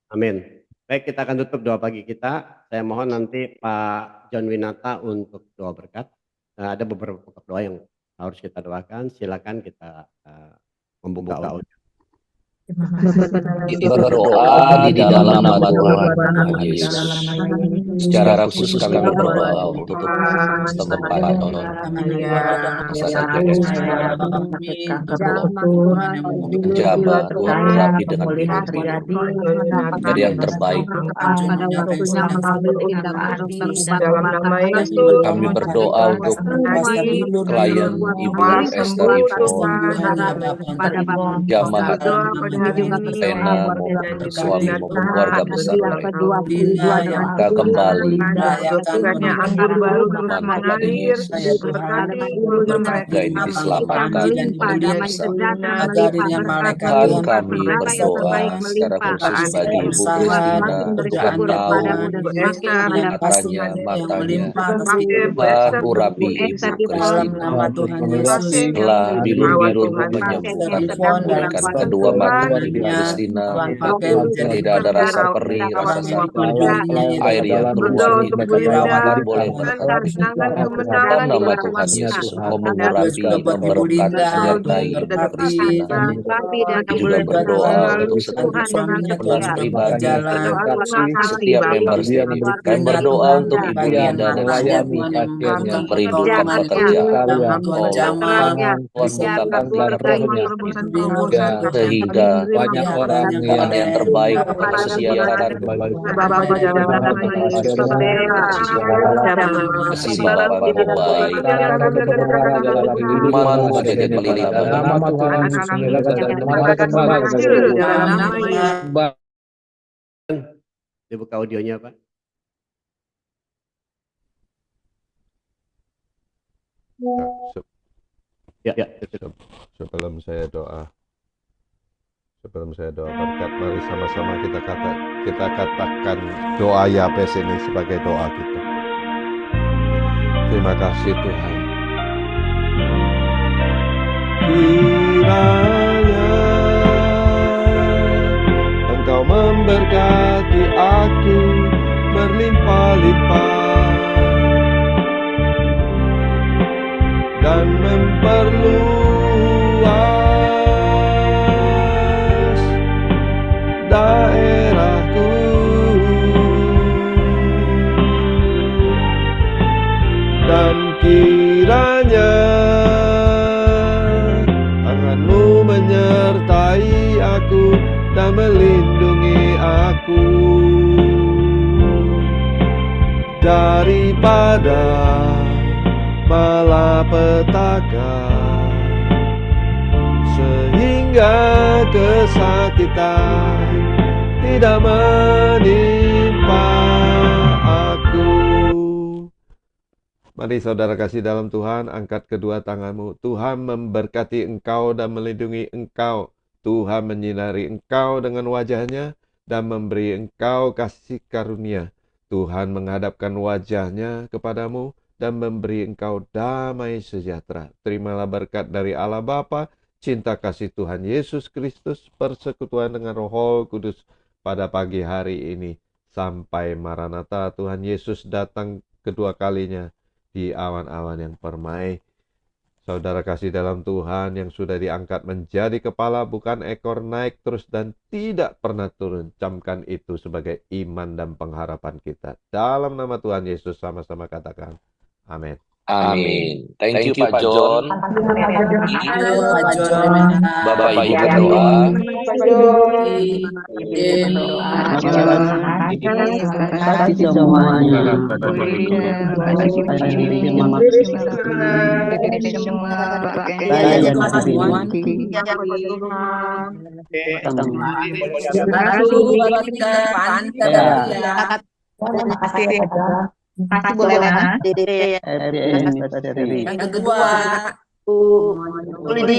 [SPEAKER 1] Amin. Baik, kita akan tutup doa pagi kita. Saya mohon nanti Pak John Winata untuk doa berkat. Ada beberapa pokok doa yang harus kita doakan. Silakan kita membuka audio.
[SPEAKER 7] Kita berdoa di dalam nama Tuhan Yesus. Secara khusus kami berdoa untuk setempat jabat Tuhan urapi dengan dari yang terbaik. Kami berdoa untuk klien Ibu Esther Ivon, jamaah Vena maupun suami maupun keluarga besar mereka kembali Tuhan Yesus. Keluarga ini diselamatkan Tuhan, kami berdoa secara khusus bagi Ibu Kristina. Tuhan tahu matanya Tuhan urapi Ibu Kristina. Telah bilur-bilur menyembuhkan memberikan kedua mata Ibu Kristina. Tidak ada rasa perih, rasa sakit, air yang keluar itu Tuhan boleh berhenti. Dalam nama Tuhan Yesus, Engkau mengurapi, memberkati, menyertai Ibu Kristina. Juga berdoa untuk setiap penuh pribadi, setiap member setiap. Kami berdoa untuk Ibu Linda dan suami, merindukan pekerjaan. Oh, Tuhan bukakan pintu sehingga
[SPEAKER 2] banyak orang
[SPEAKER 7] Tuhan yang terbaik persediaan kasih Bapa baik iman menjadi pelita
[SPEAKER 2] nama Tuhan Yesus
[SPEAKER 1] dibuka audionya Pak. Ya,
[SPEAKER 2] Sebelum saya doa berkat, mari sama-sama kita katakan doa Yabes ini sebagai doa kita. Terima kasih Tuhan. Kiranya Engkau memberkati aku berlimpah-limpah dan memperluas daerahku, dan kiranya tangan-Mu menyertai aku dan melindungi aku daripada malapetaka, sehingga kesakitan tidak menimpa aku. Mari saudara kasih dalam Tuhan, angkat kedua tanganmu. Tuhan memberkati engkau dan melindungi engkau. Tuhan menyinari engkau dengan wajahnya dan memberi engkau kasih karunia. Tuhan menghadapkan wajahnya kepadamu dan memberi engkau damai sejahtera. Terimalah berkat dari Allah Bapa, cinta kasih Tuhan Yesus Kristus, persekutuan dengan Roh Kudus pada pagi hari ini. Sampai Maranatha, Tuhan Yesus datang kedua kalinya di awan-awan yang permai. Saudara kasih dalam Tuhan yang sudah diangkat menjadi kepala, bukan ekor, naik terus dan tidak pernah turun. Camkan itu sebagai iman dan pengharapan kita. Dalam nama Tuhan Yesus sama-sama katakan. Amin.
[SPEAKER 7] Amin. Thank you Pak John.
[SPEAKER 8] Bapak
[SPEAKER 7] Bapak ikut doa.
[SPEAKER 8] kasih semuanya.
[SPEAKER 3] Makasih boleh Lena.
[SPEAKER 8] Yang kedua,
[SPEAKER 3] Lydia.